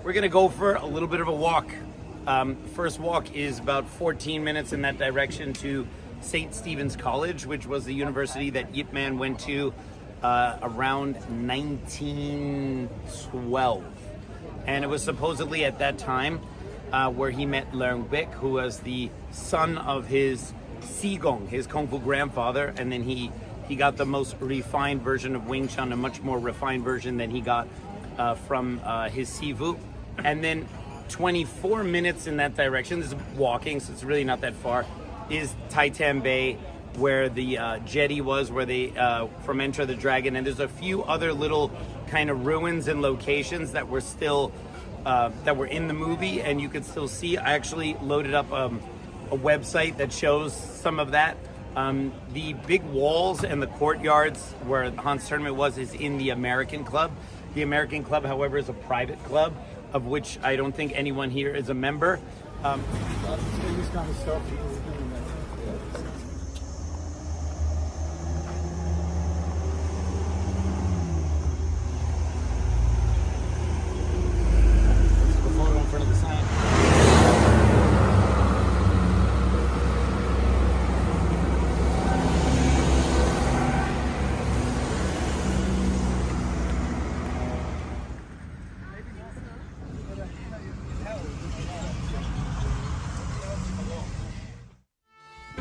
We're gonna go for a little bit of a walk. First walk is about 14 minutes in that direction to St. Stephen's College, which was the university that Yip Man went to around 1912. And it was supposedly at that time where he met Leung Bick, who was the son of his Sigong, his Kung Fu grandfather, and then he got the most refined version of Wing Chun, a much more refined version than he got from his Sifu. And then 24 minutes in that direction, this is walking, so it's really not that far, is Taitan Bay, where the jetty was, where they from Enter the Dragon, and there's a few other little kind of ruins and locations that were still that were in the movie, and you could still see. I actually loaded up a website that shows some of that. The big walls and the courtyards where the Hans tournament was is in the American Club. The American Club, however, is a private club, of which I don't think anyone here is a member.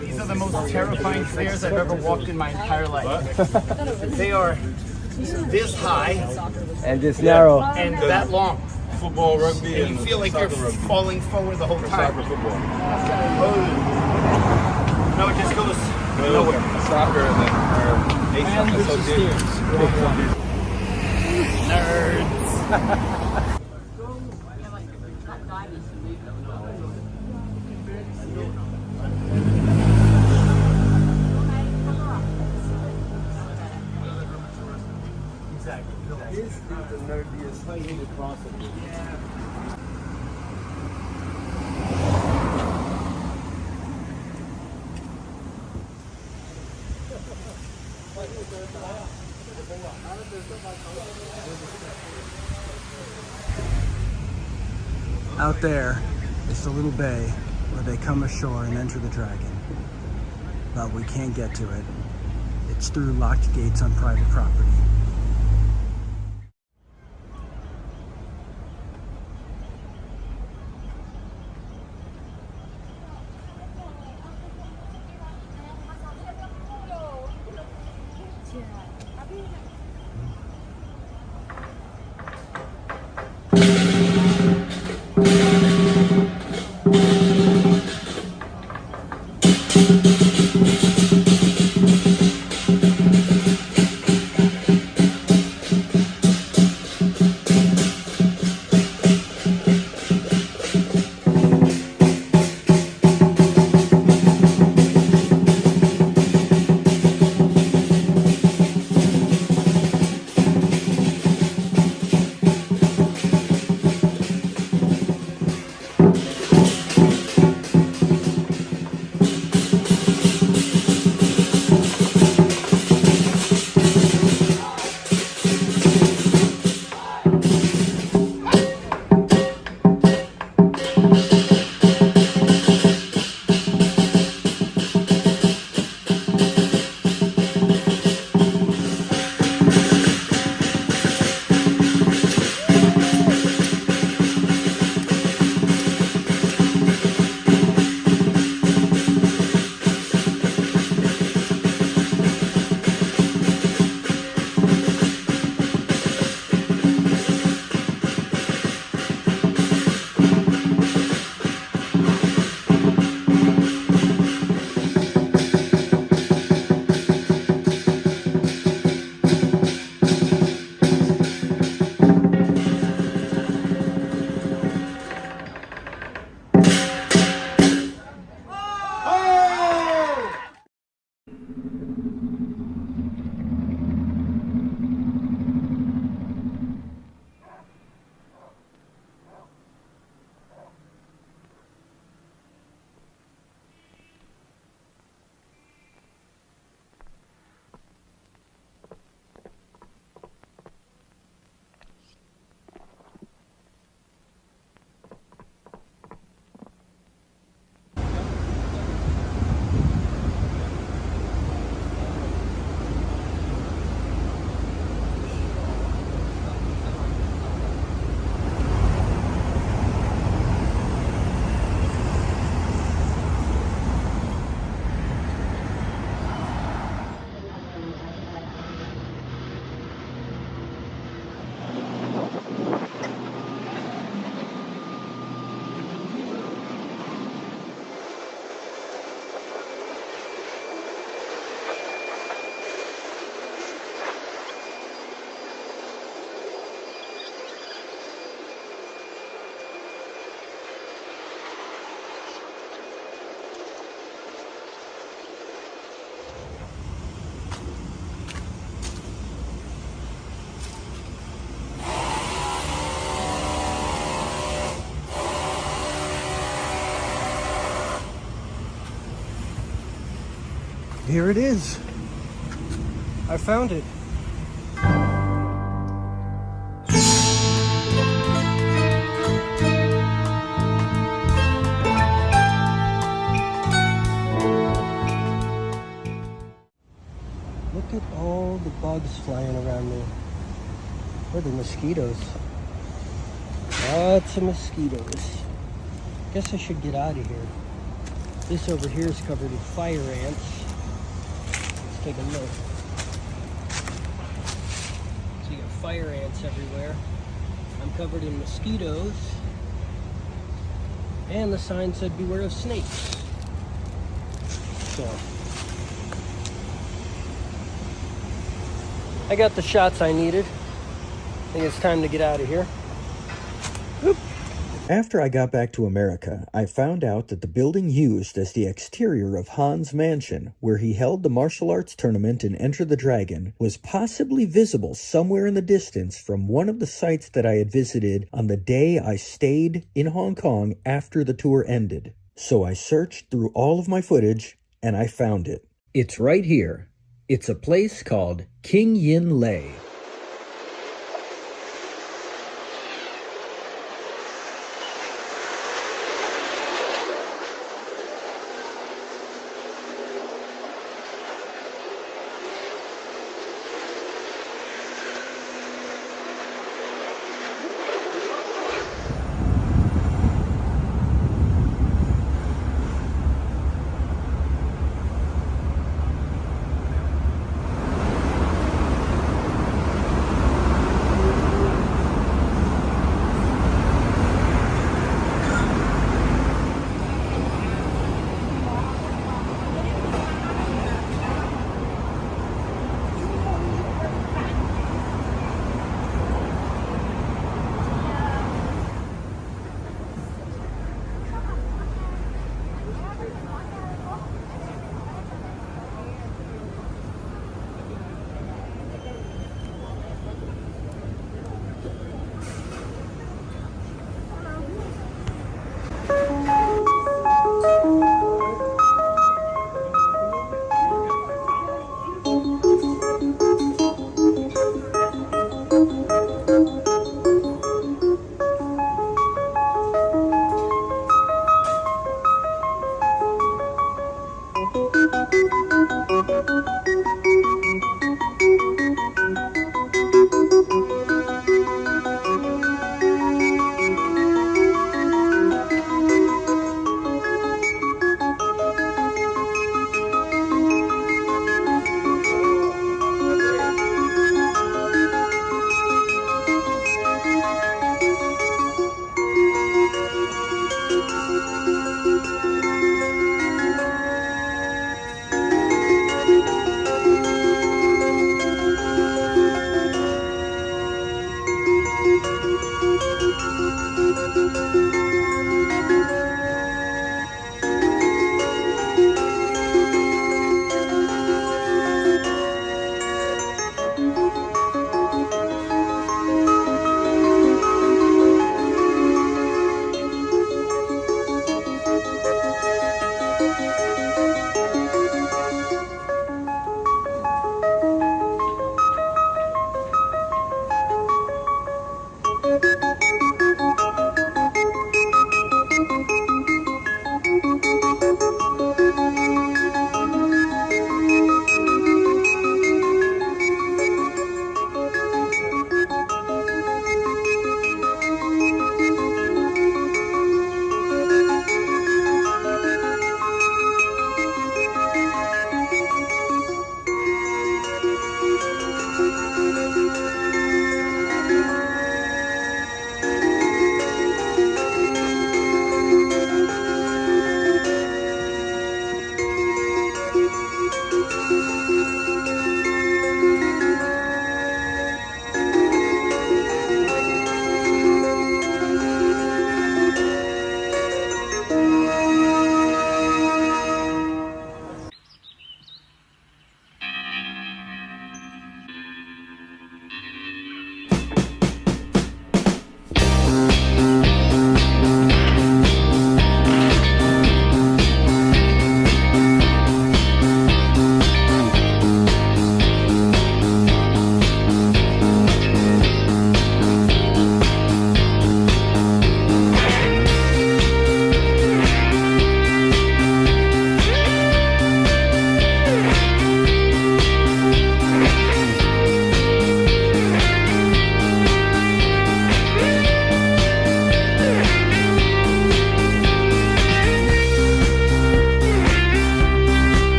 These are the most terrifying stairs I've ever walked in my entire life. They are this high And this narrow. and that long. Football, rugby, And you feel like you're falling forward the whole time. soccer, football. No, it just goes nowhere. Soccer and then Nerds. This is the nerdiest thing possible. Out there is the little bay where they come ashore and enter the dragon. But we can't get to it. It's through locked gates on private property. Here it is. I found it. Look at all the bugs flying around me. Where are the mosquitoes? Lots of mosquitoes. Guess I should get out of here. This over here is covered with fire ants. Let's take a look. So you got fire ants everywhere. I'm covered in mosquitoes. And the sign said beware of snakes. So I got the shots I needed. I think it's time to get out of here. Whoop. After I got back to America, I found out that the building used as the exterior of Han's mansion, where he held the martial arts tournament in Enter the Dragon, was possibly visible somewhere in the distance from one of the sites that I had visited on the day I stayed in Hong Kong after the tour ended. So I searched through all of my footage, and I found it. It's right here. It's a place called King Yin Lei.